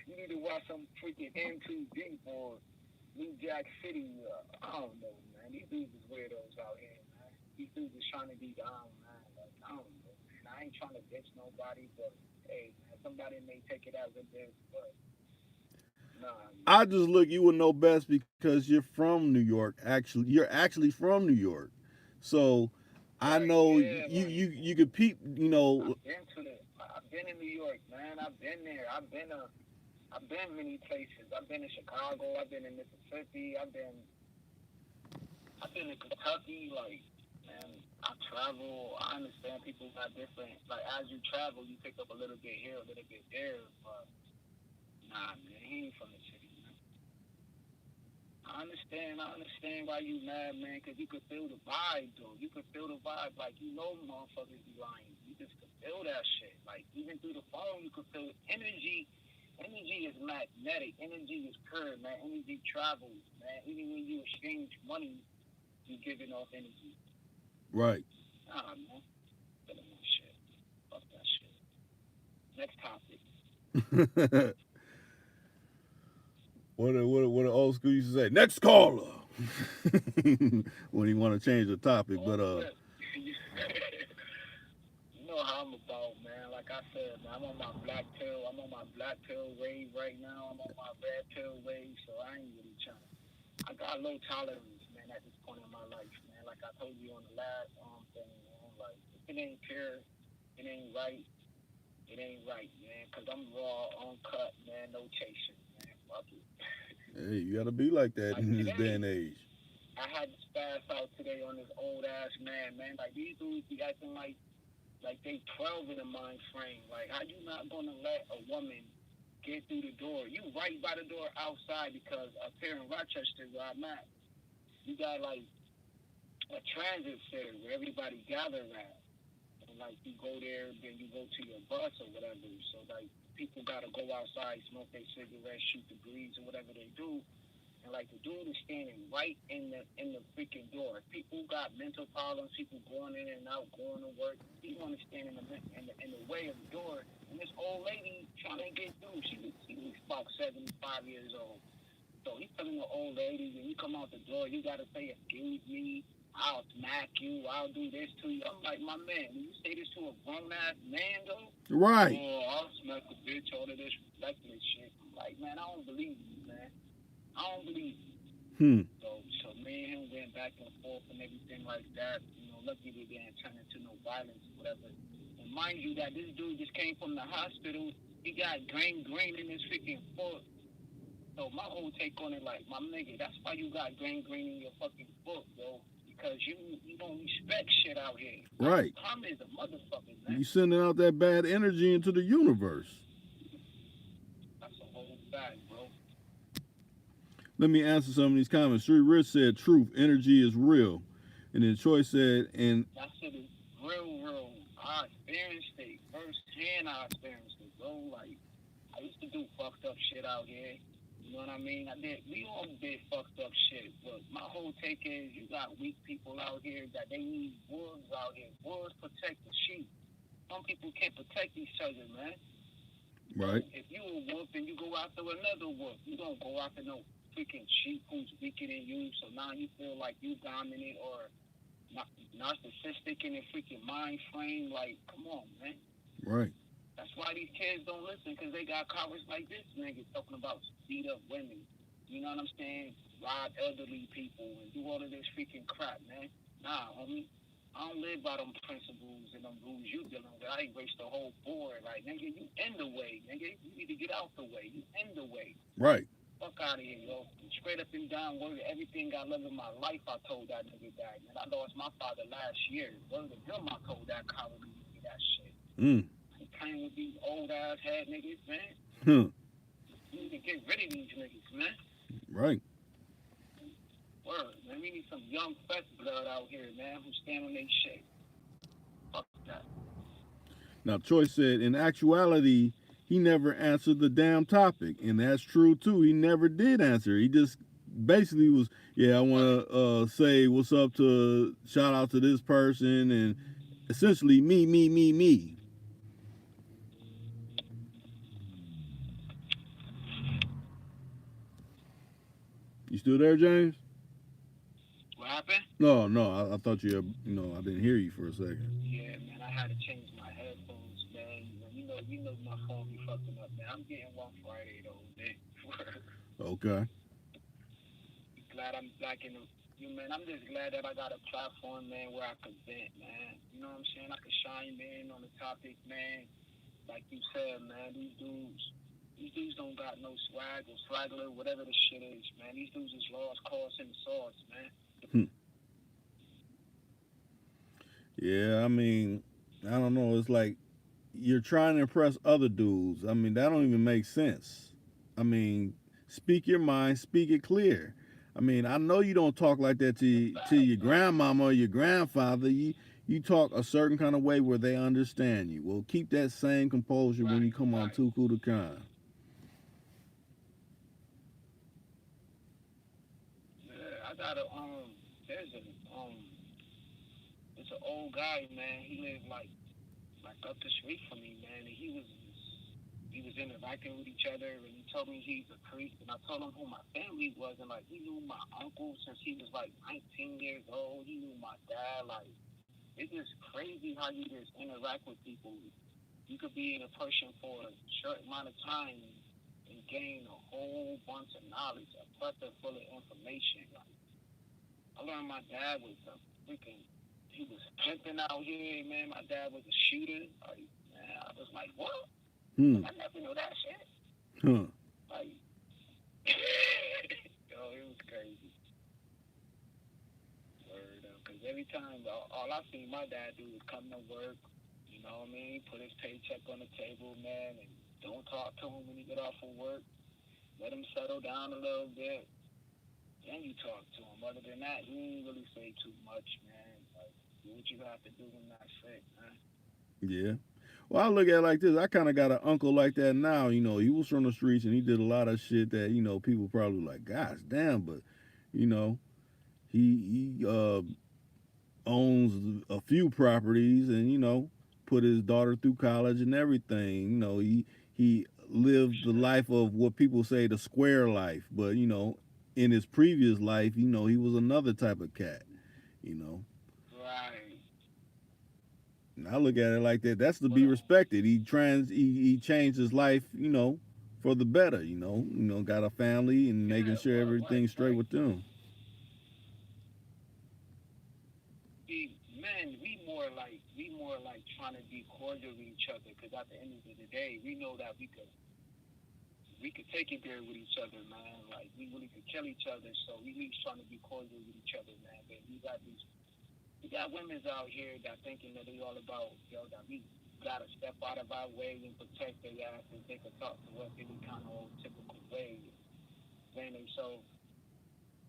You need to watch some freaking M2D or New Jack City. I don't know, man. These dudes is weirdos out here, man. These dudes is trying to be down, man. Like, I don't know, man. I ain't trying to bitch nobody, but hey, man, somebody may take it as a bitch, but nah. Man. I just look, you would know best because you're from New York. Actually, you're actually from New York, so I know you could peep. You know, I've been in New York, man. I've been there. I've been many places. I've been in Chicago. I've been in Mississippi. I've been in Kentucky. Like, man, I travel. I understand people got different. Like, as you travel, you pick up a little bit here, a little bit there. But nah, man, he ain't from the city, man. I understand why you mad, man, because you could feel the vibe, though. You could feel the vibe. Like, you know motherfuckers be lying. You just could feel that shit. Like, even through the phone, you could feel energy. Energy is magnetic. Energy is pure, man. Energy travels, man. Even when you exchange money, you're giving off energy. right. Nah, man. Feeling that shit. Fuck that shit. Next topic. What the old school used to say? Next caller. When you want to change the topic, but You know how I'm about, man. Like I said, man, I'm on my black pill wave right now. I'm on my red pill wave, so I ain't really trying. I got low tolerance, man, at this point in my life, man. Like I told you on the last thing, man. Like if it ain't pure, it ain't right. It ain't right, man. Cause I'm raw, uncut, man. No chasing, man. Fuck it. hey, you gotta be like that Like in this today, day and age. I had to spaz out today on this old ass man, man. Like these dudes be acting like they 12 in the mind frame. Like how you not gonna let a woman get through the door? You right by the door outside because up here in Rochester where I'm at, you got like a transit center where everybody gather at. And like you go there, then you go to your bus or whatever. So like people gotta go outside, smoke their cigarettes, shoot the breeze or whatever they do. And like the dude is standing right in the freaking door. People got mental problems. People going in and out, going to work. He want to stand in the way of the door. And this old lady trying to get through. She was about 75 years old. So he's telling the old lady, when you come out the door, you gotta say, "Excuse me. I'll smack you. I'll do this to you." I'm like, my man, when you say this to a grown ass man though, Right. oh, I'll smack the bitch, all of this ridiculous shit. I'm like, man, I don't believe you, man. I don't believe you. So me and him went back and forth and everything like that. You know, lucky we didn't turn into no violence or whatever. And mind you that this dude just came from the hospital. He got gangrene in his freaking foot. So my whole take on it, like, my nigga, that's why you got gangrene in your fucking foot, yo. Because you don't respect shit out here. Right. Karma is a motherfucker, man. You sending out that bad energy into the universe. That's a whole fact, bro. Let me answer some of these comments. Street Rich said, "Truth, energy is real," and then Troy said, "And that shit is real. I experienced it firsthand. I experienced it, bro. Like I used to do fucked up shit out here. You know what I mean? We all did fucked up shit. But my whole take is, you got weak people out here that they need wolves out here. Wolves protect the sheep. Some people can't protect each other, man. right, If you a wolf and you go after another wolf, you don't go after no freaking sheep who's weaker than you. So now you feel like you dominant or narcissistic in a freaking mind frame. Like, come on, man. right, That's why these kids don't listen, because they got cowards like this nigga talking about beat up women. You know what I'm saying? rob elderly people and do all of this freaking crap, man. Nah, homie. I don't live by them principles and them rules you dealing with. I erase the whole board. Like, nigga, you in the way, nigga. You need to get out the way. You in the way. Right. Fuck out of here, yo. Straight up and down, word, everything I love in my life, I told that nigga that. Man, I lost my father last year. Word to him, I told that cowardly nigga that shit. He playing with these old ass head niggas, man. You need to get rid of these niggas, man. Right. Word, man. We need some young, fresh blood out here, man, who stand on their shit. Fuck that. Now, Troy said, in actuality, he never answered the damn topic, and that's true too. He never did answer. He just basically was, yeah, I want to say what's up to, shout out to this person, and essentially me. You still there, James? What happened? No, I thought you, I didn't hear you for a second. Yeah, man, I had to change my headphones, man. You know my phone be fucking up, man. I'm getting one Friday though, man. Okay. Glad I'm back in the. Man, I'm just glad that I got a platform, man, where I could vent, man. You know what I'm saying? I could chime in on the topic, man. Like you said, man, these dudes don't got no swag or swagger, whatever the shit is, man. These dudes is lost cause in the sauce, man. Yeah, I mean, I don't know. It's like you're trying to impress other dudes. I mean, that don't even make sense. I mean, speak your mind, speak it clear. I mean, I know you don't talk like that to your grandmama or your grandfather. You talk a certain kind of way where they understand you. Well, keep that same composure when you come on Too Cool to Con. Yeah, I got a it's an old guy, man. He lived like up the street from me, man. And he was interacting with each other, and he told me he's a priest, and I told him who my family was, and like he knew my uncle since he was like 19 years old. He knew my dad. Like, it's just crazy how you just interact with people. You could be in a person for a short amount of time and gain a whole bunch of knowledge, a plethora full of information. Like, I learned my dad was he was pimping out here, man. My dad was a shooter. Like, man, I was like, what? I never knew that shit. Like, yo, it was crazy. Word up. Because every time, all I seen my dad do was come to work, you know what I mean? Put his paycheck on the table, man, and don't talk to him when he get off of work. Let him settle down a little bit. Then you talk to him. Other than that, he didn't really say too much, man. Like, do what you have to do when that's sick, man. Yeah. Well, I look at it like this. I kind of got an uncle like that now. He was from the streets and he did a lot of shit that, people probably like, gosh damn, but, he owns a few properties and, put his daughter through college and everything. He lived the life of what people say the square life, but, in his previous life, he was another type of cat, Right. And I look at it like that. That's to be respected. He changed his life, for the better. Got a family and making sure everything's straight with them. Men, we more like trying to be cordial with each other, because at the end of the day, we know that we could take it there with each other, man. Like, we really could kill each other, so we at least trying to be cordial with each other, man. But we got women's out here that thinking that they all about, that we gotta step out of our way and protect their asses. They could talk to us any kind of old typical way, man. And so,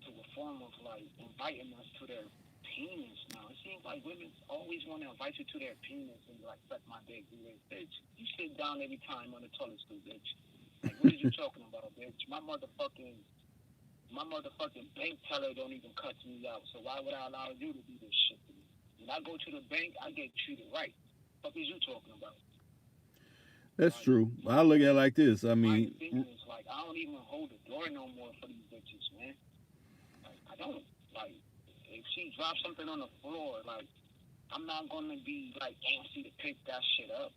to a form of like inviting us to their penis now. It seems like women always want to invite you to their penis and be like, suck my dick, bitch. You sit down every time on the toilet stool, bitch. Like, what are you talking about, bitch? My motherfucking bank teller don't even cut me out, so why would I allow you to do this shit to me? When I go to the bank, I get treated right. What is you talking about? That's true. I look at it like this. I mean, my opinion is like, I don't even hold the door no more for these bitches, man. Like, I don't. Like, if she drops something on the floor, like, I'm not gonna be like antsy to pick that shit up.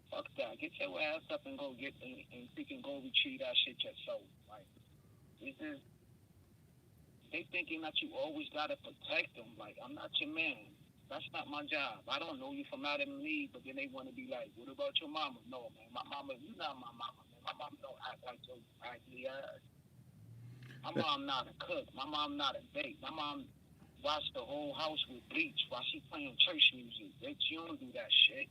Fuck that. Get your ass up and go get and freaking go retrieve that shit yourself. Like, it's just, they thinking that you always gotta protect them. Like, I'm not your man. That's not my job. I don't know you from Adam and Eve, but then they want to be like, what about your mama? No, man. My mama, you not my mama, man. My mama don't act like your ugly ass. My mom not a cook. My mom not a bake. My mom watched the whole house with bleach while she playing church music. Bitch, you don't do that shit.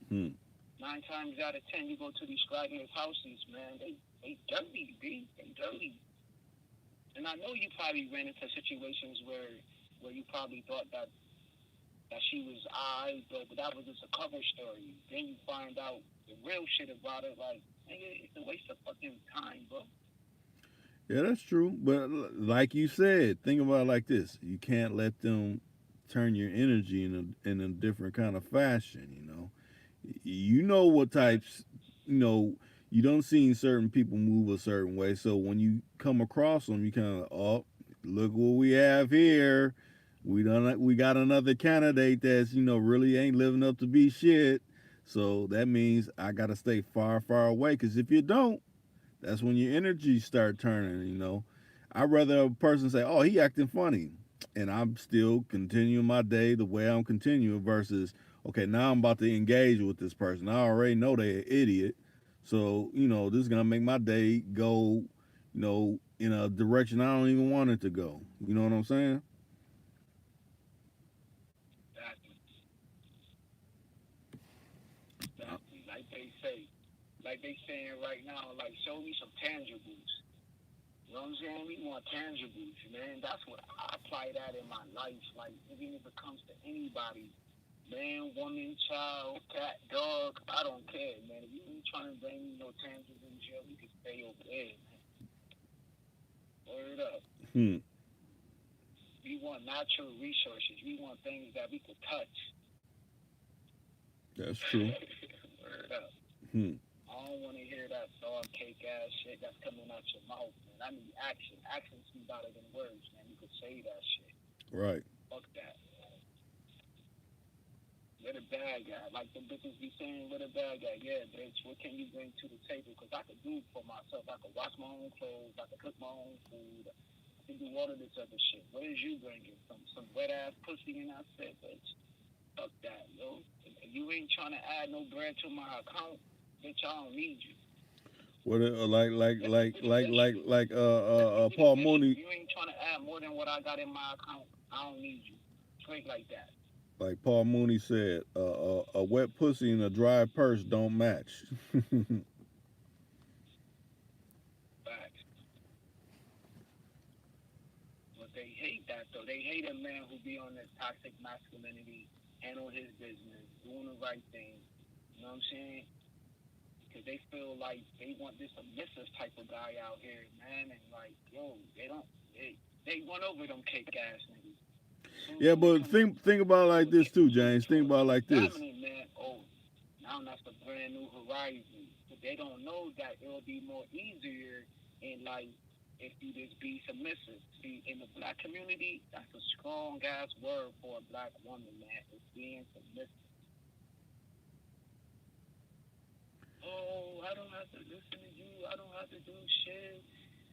Hmm. 9 times out of 10, you go to these stragglers' houses, man. They dirty, B. They dirty. And I know you probably ran into situations where you probably thought that she was but that was just a cover story. Then you find out the real shit about it. Like, nigga, it's a waste of fucking time, bro. Yeah, that's true. But like you said, think about it like this: you can't let them turn your energy in a different kind of fashion. You know what types. You know, you don't see certain people move a certain way. So when you come across them, you kind of, oh, look what we have here. We got another candidate that's really ain't living up to be shit. So that means I gotta stay far, far away. Because if you don't, that's when your energy start turning. I'd rather a person say, "Oh, he acting funny," and I'm still continuing my day the way I'm continuing versus, okay, now I'm about to engage with this person. I already know they're an idiot, so this is gonna make my day go, in a direction I don't even want it to go. You know what I'm saying? Exactly. Exactly. Like they say. Like they saying right now, like, show me some tangibles. You know what I'm saying? We want tangibles, man. That's what I apply that in my life. Like, even if it comes to anybody, man, woman, child, cat, dog, I don't care, man. If you ain't trying to bring me no tangibles, yo, you can stay over there, man. Word up. Hmm. We want natural resources. We want things that we could touch. That's true. Word up. Hmm. I don't want to hear that dog cake ass shit that's coming out your mouth, man. I need action. Action speaks better than words, man. You could say that shit. Right. Fuck that. Where the bag at? Like the bitches be saying, where the bag at? Yeah, bitch, what can you bring to the table? Because I could do for myself. I could wash my own clothes. I could cook my own food. I can do all of this other shit. What is you bringing? Some wet ass pussy? And I said, bitch, fuck that, yo. If you ain't trying to add no bread to my account, bitch, I don't need you. What like like Let me like put it like this like way. like Let me put it Paul this way. Mooney, You ain't trying to add more than what I got in my account. I don't need you. Straight like that. said, a wet pussy and a dry purse don't match. Facts. But they hate that though. They hate a man who be on this toxic masculinity, handle his business, doing the right thing. You know what I'm saying? Because they feel like they want this submissive type of guy out here, man. And like, yo, they won over them cake ass niggas. As soon as Yeah, when it but comes think about it to like this too, James. Think about it a like this. dominant man, oh, now that's a brand new horizon. But they don't know that it'll be more easier in life if you just be submissive. See, in the black community, that's a strong ass word for a black woman, man. It's being submissive. Oh, I don't have to listen to you. I don't have to do shit.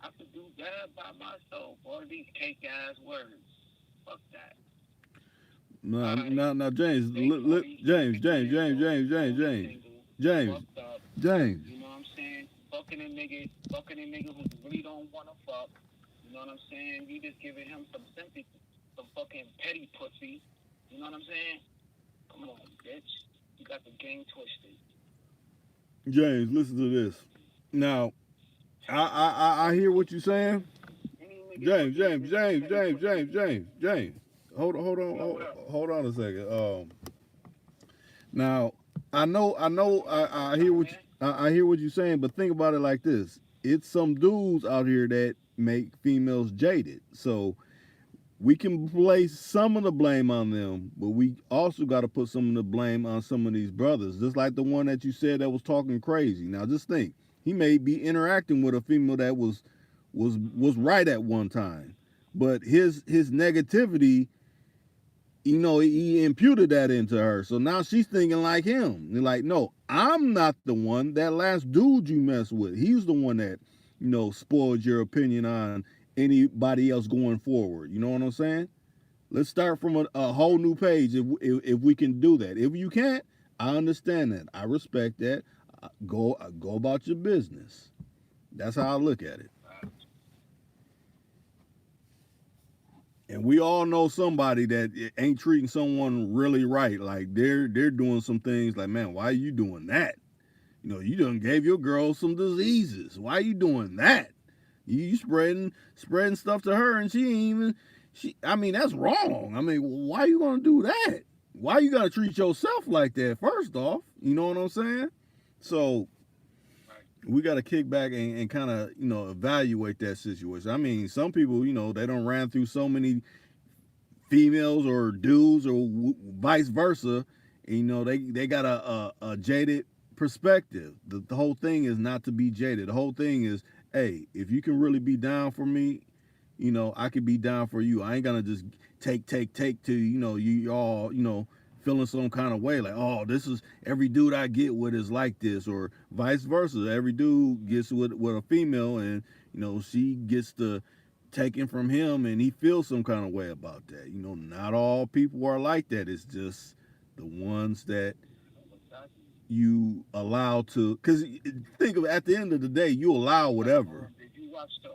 I could do that by myself. All these cake ass words. Fuck that. Now, I now, now, James, date all these James, niggas, James, man, James, so James, James, only James, single, James, fucked up. James. You know what I'm saying? Fucking a nigga who really don't wanna fuck. You know what I'm saying? You just giving him some sympathy, some fucking petty pussy. You know what I'm saying? Come on, bitch. You got the game twisted. James, listen to this. Now, I hear what you're saying. Any nigga James, fucking James, bitch with James, petty James, pussy, James, man. James, James. What up? Hold on a second. Now, I What's hear up, what man? I hear what you're saying, but think about it like this: it's some dudes out here that make females jaded. So we can place some of the blame on them, but we also got to put some of the blame on some of these brothers. Just like the one that you said that was talking crazy. Now, just think, he may be interacting with a female that was right at one time, but his negativity, he imputed that into her. So now she's thinking like him. They're like, no, I'm not the one. That last dude you messed with, he's the one that, spoiled your opinion on anybody else going forward. You know what I'm saying? Let's start from a whole new page if we can do that. If you can't, I understand that. I respect that. Go about your business. That's how I look at it. And we all know somebody that ain't treating someone really right. Like they're doing some things like, man, why are you doing that? You know, you done gave your girl some diseases. Why are you doing that? You spreading stuff to her, and she ain't even. I mean, that's wrong. I mean, why you gonna do that? Why you gotta treat yourself like that? First off, you know what I'm saying? So we got to kick back and kind of evaluate that situation. I mean, some people they don't ran through so many females or dudes or vice versa. And, they got a jaded perspective. The whole thing is not to be jaded. The whole thing is, hey, if you can really be down for me, I could be down for you. I ain't gonna just take to you all feeling some kind of way like, oh, this is every dude I get with is like this, or vice versa. Every dude gets with a female, and she gets the taken from him, and he feels some kind of way about that. Not all people are like that. It's just the ones that you allow to, because think of it, at the end of the day, you allow whatever. Did you watch the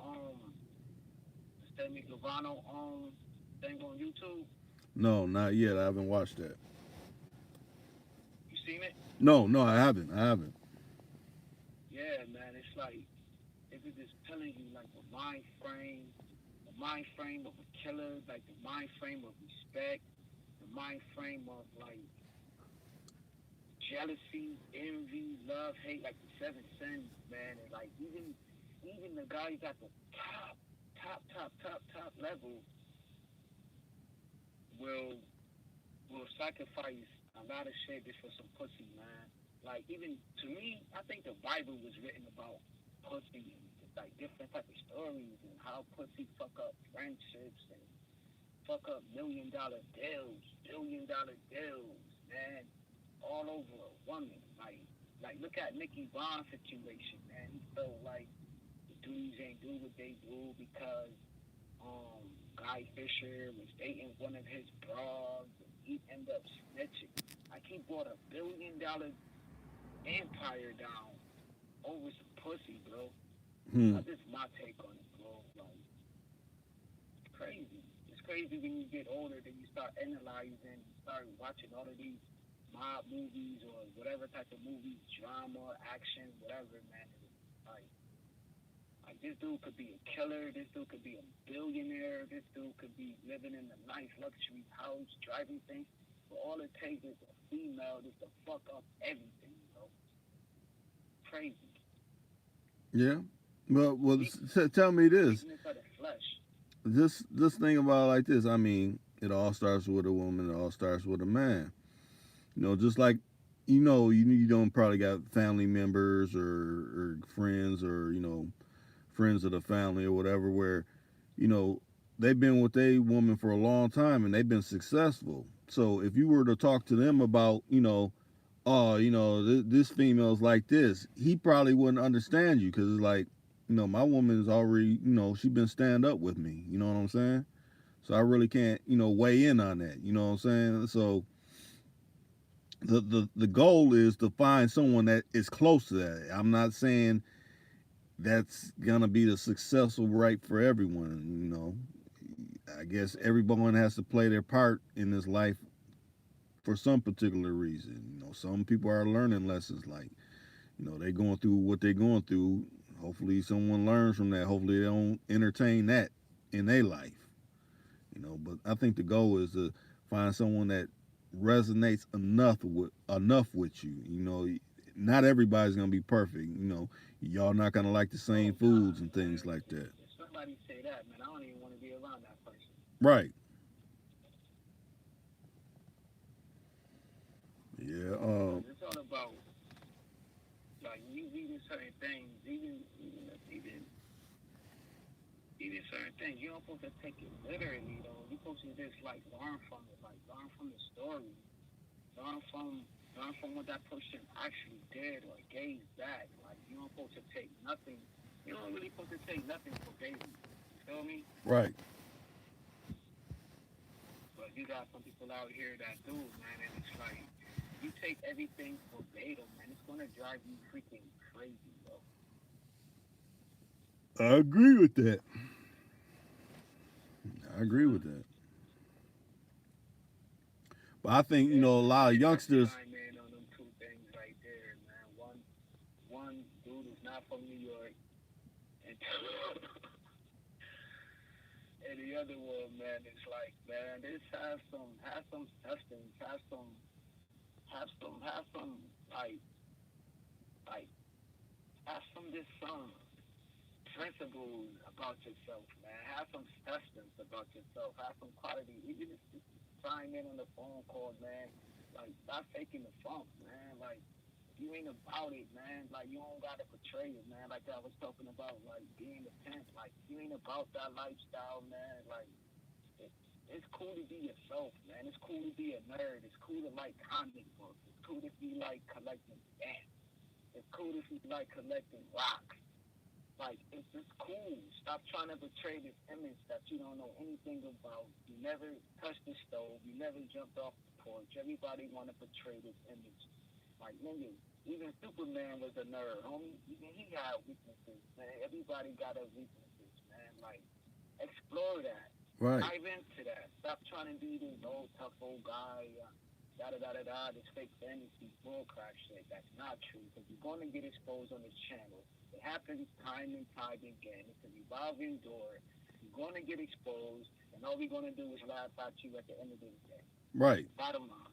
Demi Lovato thing on YouTube? No, not yet. I haven't watched that. You seen it? No, I haven't. Yeah, man. It's like it was just telling you like the mind frame of a killer, like the mind frame of respect, the mind frame of like jealousy, envy, love, hate, like the seven sins, man. And like even the guy got the top level will sacrifice a lot of shit just for some pussy, man. Like even to me, I think the Bible was written about pussy and like different type of stories and how pussy fuck up friendships and fuck up $1 million deals, $1 billion deals, man, all over a woman. Like look at Nicky Bond's situation, man. He felt like the dudes ain't do what they do because Guy Fisher was dating one of his bras and he ended up snitching. Like he brought $1 billion empire down over some pussy, bro. That's just my take on it, bro. Like it's crazy. It's crazy when you get older that you start analyzing, you start watching all of these mob movies or whatever type of movies, drama, action, whatever, man. Like this dude could be a killer, this dude could be a billionaire, this dude could be living in a nice luxury house, driving things. But all it takes is a female just to fuck up everything, bro. Crazy. Yeah. Well, tell me this. This thing about like this. I mean, it all starts with a woman. It all starts with a man. Just like you don't probably got family members or friends or friends of the family or whatever where they've been with a woman for a long time and they've been successful. So if you were to talk to them about this female's like this, he probably wouldn't understand you because it's like my woman's already she been stand up with me. You know what I'm saying? So I really can't weigh in on that. You know what I'm saying? So the goal is to find someone that is close to that. I'm not saying that's gonna be the successful right for everyone. I guess everyone has to play their part in this life for some particular reason. Some people are learning lessons, like they going through what they're going through. Hopefully someone learns from that. Hopefully they don't entertain that in their life. But I think the goal is to find someone that resonates enough with you. Not everybody's gonna be perfect. Y'all not gonna like the same foods and things like that. If somebody say that, man, I don't even want to be around that person. Right. Yeah. It's all about like you reading certain things, even certain things. You don't supposed to take it literally though. You supposed to just like learn from it, like learn from the story, learn from what that person actually did or gave back. Like you don't supposed to take nothing. You don't really supposed to take nothing for baby. feel me? Right. But you got some people out here that do, man, and it's like you take everything verbatim, man. It's gonna drive you freaking crazy, bro. I agree with that. I agree with that. But I think, Yeah, a man. lot of You got to youngsters, chime in on them two things right there, man. One dude is not from New York, and and the other one, man, is like, man, this have some substance, have some like, have some principles about yourself, man. Have some substance about yourself. Have some quality. Even if you sign in on the phone call, man, like, stop faking the funk, man. Like, you ain't about it, man. Like, you don't gotta portray it, man. Like I was talking about, like, being a pimp. Like, you ain't about that lifestyle, man. Like, it, it's cool to be yourself, man. It's cool to be a nerd. It's cool to like comic books. It's cool to be like collecting stamps. It's cool if you like collecting rocks. Like, it's just cool. Stop trying to portray this image that you don't know anything about. You never touched the stove. You never jumped off the porch. Everybody want to portray this image. Like, nigga, even Superman was a nerd, homie. Even he had weaknesses, man. Everybody got a weaknesses, man. Like, explore that. right, Dive into that. Stop trying to be this old tough old guy. Da da da da da. This fake fantasy bullcrap shit. That's not true. Because you're going to get exposed on this channel. It happens time and time again. It's a revolving door. You're going to get exposed, and all we're going to do is laugh at you at the end of the day. right, Bottom line.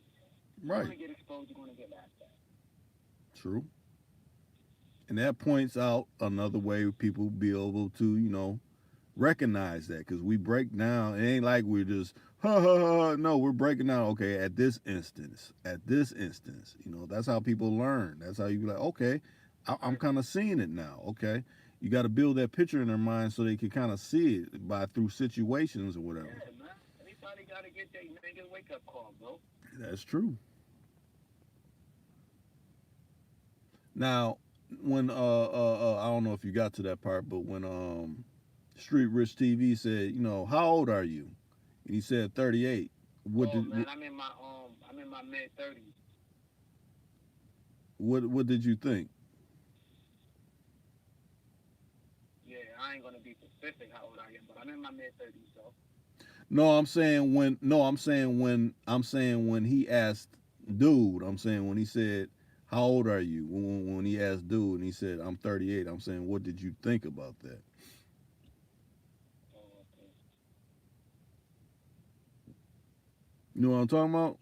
You're right. going to get exposed. You're going to get laughed at. True. And that points out another way people be able to, recognize that because we break down. It ain't like we're just ha ha ha. No, we're breaking down. Okay, at this instance, that's how people learn. That's how you be like, okay, I'm kind of seeing it now. Okay, you got to build that picture in their mind so they can kind of see it by through situations or whatever. Yeah, man. Everybody got to get their nigga wake up call, bro. That's true. Now, when I don't know if you got to that part, but when Street Rich TV said, how old are you? And he said 38. What Oh did man, I'm in my mid-30s. what did you think? Yeah, I ain't gonna be specific how old I am, but I'm in my mid-30s, though. I'm saying when he asked dude, I'm saying when he said, "How old are you?" When he asked dude and he said, "I'm 38." I'm saying, what did you think about that? Oh, okay. You know what I'm talking about?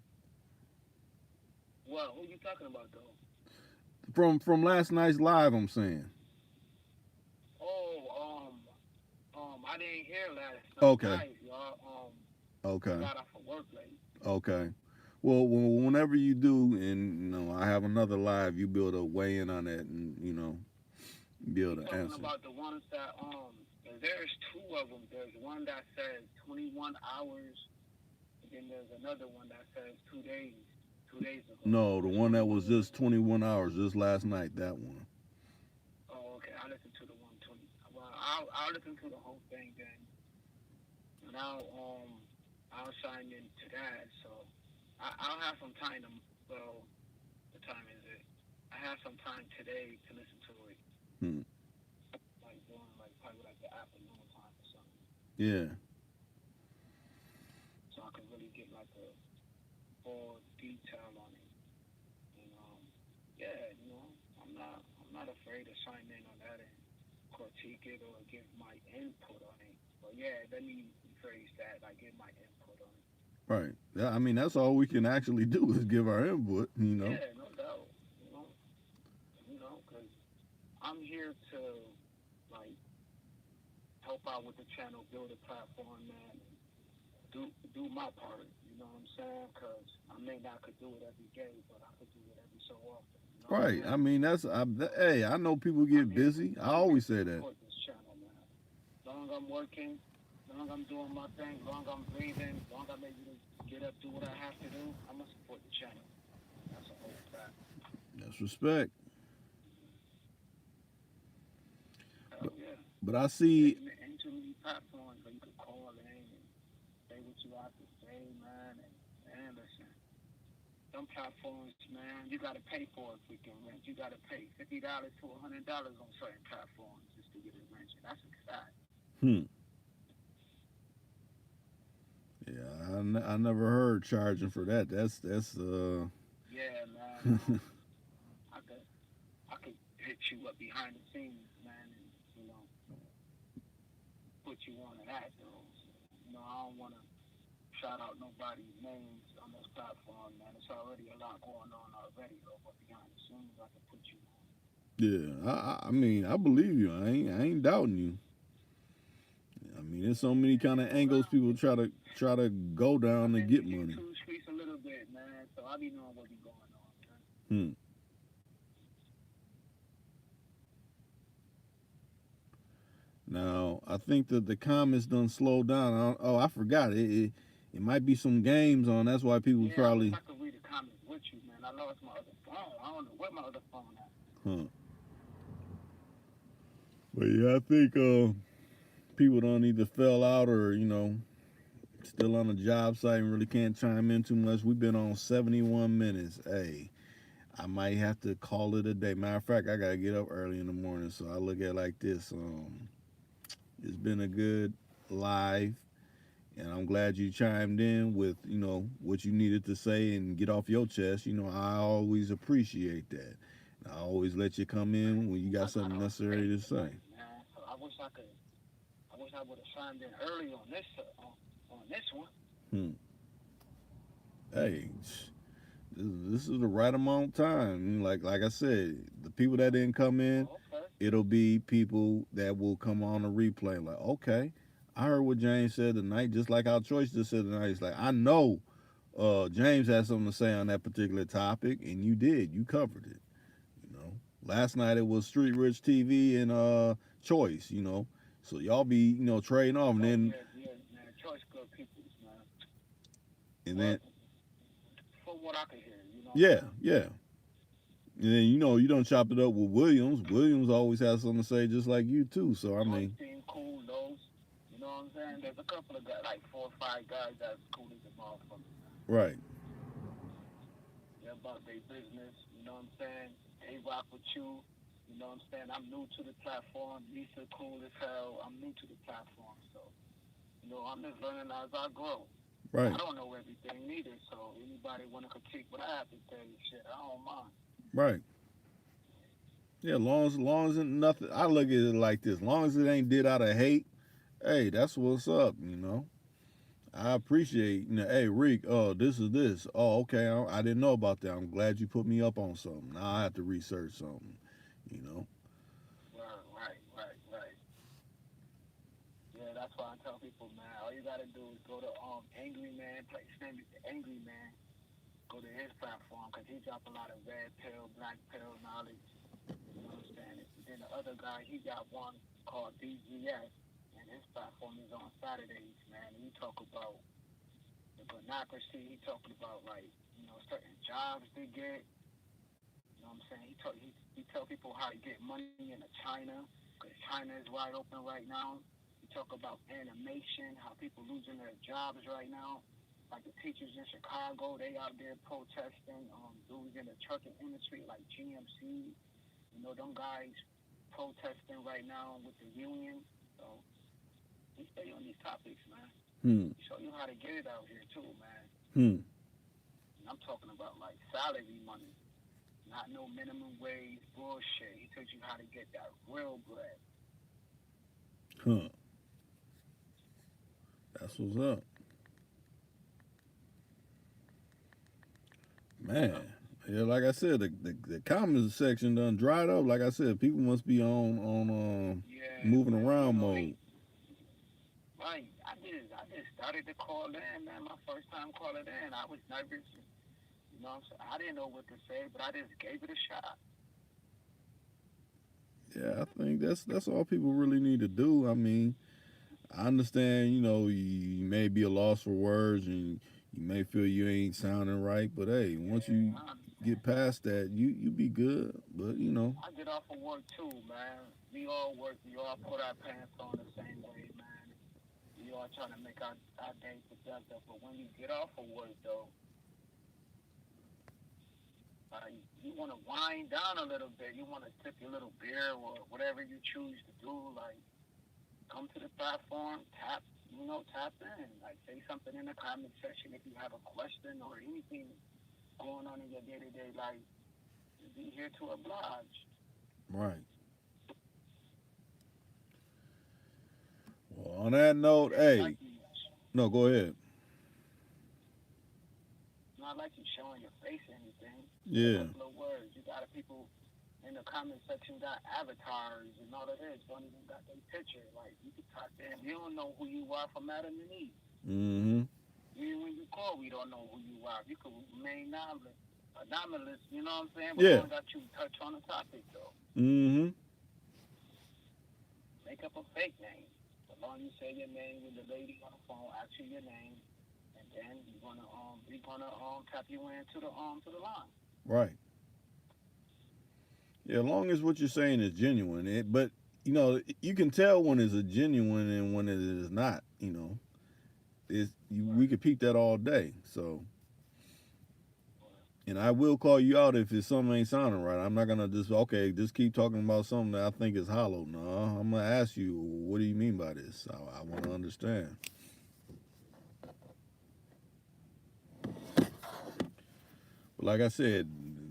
Well, who you talking about, though? From last night's live, I'm saying. Oh, I didn't hear last Okay. night, y'all. I Okay. got off of work late. Okay. Well, whenever you do, and I have another live, you be able to weigh in on that, and be able You to talking answer. about the ones that there's two of them. There's one that says 21 hours, and then there's another one that says 2 days. 2 days ago. No, the Which one one that you was want? just 21 hours, just last night. That one. Oh, okay. I listened to the 120. Well, I'll listen to the whole thing then, and I'll sign into that. So I'll have some time to. Well, what time is it? I have some time today to listen to it, Hmm. like during like probably like the afternoon time or something, Yeah. so I can really get like a full detail on it. And yeah, I'm not afraid to sign in on that and critique it or give my input on it. But yeah, let me rephrase that. Like, give my input on it. Right. Yeah. I mean, that's all we can actually do is give our input. Yeah, no doubt. Because I'm here to like help out with the channel, build a platform, man, and do my part. You know what I'm saying? Because I may not could do it every day, but I could do it every so often. You know what I'm Right. I saying? mean, hey, I know people get busy. I always say that. Support this channel, man. As long as I'm working, as long as I'm doing my thing, as long as I'm breathing, as long as I'm able to get up, do what I have to do, I'm gonna support the channel. That's a whole fact. That's respect. Hell yeah. But I see. Making it into new platforms. some platforms, man, you gotta pay for a freaking wrench. You gotta pay $50 to $100 on certain platforms just to get a wrench. And that's a fact. Hmm. Yeah, I never heard charging for that. That's Yeah, man. I could hit you up behind the scenes, man, and put you on to that though. So, I don't wanna shout out nobody's names on this platform, man. It's already a lot going on already though, but behind the scenes I can put you on. yeah. I mean, I believe you. I ain't doubting you. I mean, there's so many kind of angles people try to go down I'm to in the get money. YouTube streets a little bit, man, so I be knowing what be going on, man. Hmm. Now, I think that the comments done slowed down. I forgot. It might be some games on. That's why people Yeah, I wish probably. I could read the comments with you, man. I lost my other phone. I don't know where my other phone at. Huh. But yeah, I think people don't either fell out or still on the job site and really can't chime in too much. We've been on 71 minutes. Hey, I might have to call it a day. Matter of fact, I gotta get up early in the morning, so I look at it like this. It's been a good live, and I'm glad you chimed in with what you needed to say and get off your chest. I always appreciate that. I always let you come in when you got something necessary to say. Man, so I wish I would have signed in early on this one. Hmm. Hey, this is the right amount of time. Like I said, the people that didn't come in, Okay. it'll be people that will come on a replay. Like, okay, I heard what James said tonight, just like our choice just said tonight. It's like I know James had something to say on that particular topic, and you did. You covered it. Last night it was Street Rich TV and Choice. So y'all be trading off, and then Yeah, man. Choice good people, man. and But then from what I can hear, yeah. And then you don't chop it up with Williams. Williams always has something to say, just like you too. So I mean, Seem cool, those. You know what I'm saying? There's a couple of guys, like 4 or 5 guys that's cool as a motherfucker. right, They're about their business. You know what I'm saying? They rock with you. You know what I'm saying? I'm new to the platform. Lisa cool as hell. I'm new to the platform, so I'm just learning as I grow. right, I don't know everything neither, so anybody want to critique what I have to say, shit, I don't mind. right. Yeah, long as it nothing. I look at it like this: long as it ain't did out of hate, hey, that's what's up. I appreciate. Hey, Rick. Oh, this is this. Oh, okay. I didn't know about that. I'm glad you put me up on something. Now I have to research something. You know. Right. Yeah, that's why I tell people, man, all you gotta do is go to Angry Man, play his name is the Angry Man. Go to his platform because he drop a lot of red pill, black pill knowledge. You know what I'm saying? And then the other guy, he got one called BGS, and his platform is on Saturdays, man. And he talk about the bureaucracy. He talking about like certain jobs they get. You know what I'm saying? He tell people how to get money into China because China is wide open right now. He talk about animation, how people losing their jobs right now. Like the teachers in Chicago, they out there protesting. Dudes in the trucking industry like GMC, them guys protesting right now with the union. So we stay on these topics, man. Show you how to get it out here too, man. And I'm talking about like salary money, not no minimum wage bullshit. He teach you how to get that real bread. Huh. That's what's up. Man. Yeah, like I said, the comments section done dried up. Like I said, people must be on moving around mode. Right. I just started to call in, man. My first time calling in, I was nervous. I didn't know what to say, but I just gave it a shot. Yeah, I think that's all people really need to do. I mean, I understand, you may be a loss for words and you may feel you ain't sounding right, but hey, once you get past that, you be good. But I get off of work too, man. We all work. We all put our pants on the same way, man. We all trying to make our day productive. But when you get off of work, though, you want to wind down a little bit, you want to sip your little beer or whatever you choose to do, like come to the platform, tap in, like say something in the comment section if you have a question or anything going on in your day to day life. Be here to oblige. Right. Well, on that note, hey, no, go ahead. Not like you showing your face or anything. Yeah. A couple of words. You got people in the comment section got avatars and all of this. Don't even got their picture. Like you can talk to them. You don't know who you are from Adam and Eve. Mm-hmm. Even when you call, we don't know who you are. You could remain anonymous. You know what I'm saying? But Yeah. long got you touch on the topic though. Mm-hmm. Make up a fake name. As long as you say your name with the lady on the phone, ask you your name, and then we're gonna tap you into the line. Right. Yeah, as long as what you're saying is genuine. But you can tell when it's a genuine and when it is not. We Right. could peep that all day. So, and I will call you out if it's something ain't sounding right. I'm not gonna just keep talking about something that I think is hollow. No, I'm gonna ask you, what do you mean by this? I want to understand. But like I said,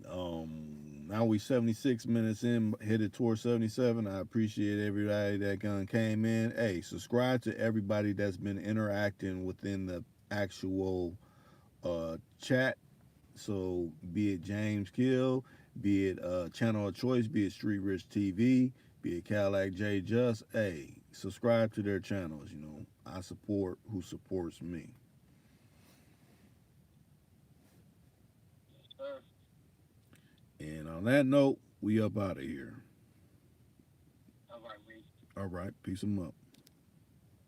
now we 76 minutes in, headed towards 77. I appreciate everybody that came in. Hey, subscribe to everybody that's been interacting within the actual chat. So be it James Kill, be it Channel of Choice, be it Street Rich TV, be it Cadillac J Just. Hey, subscribe to their channels. I support who supports me. Yes, sir. And on that note, we up out of here. All right, Reed. All right, peace them up.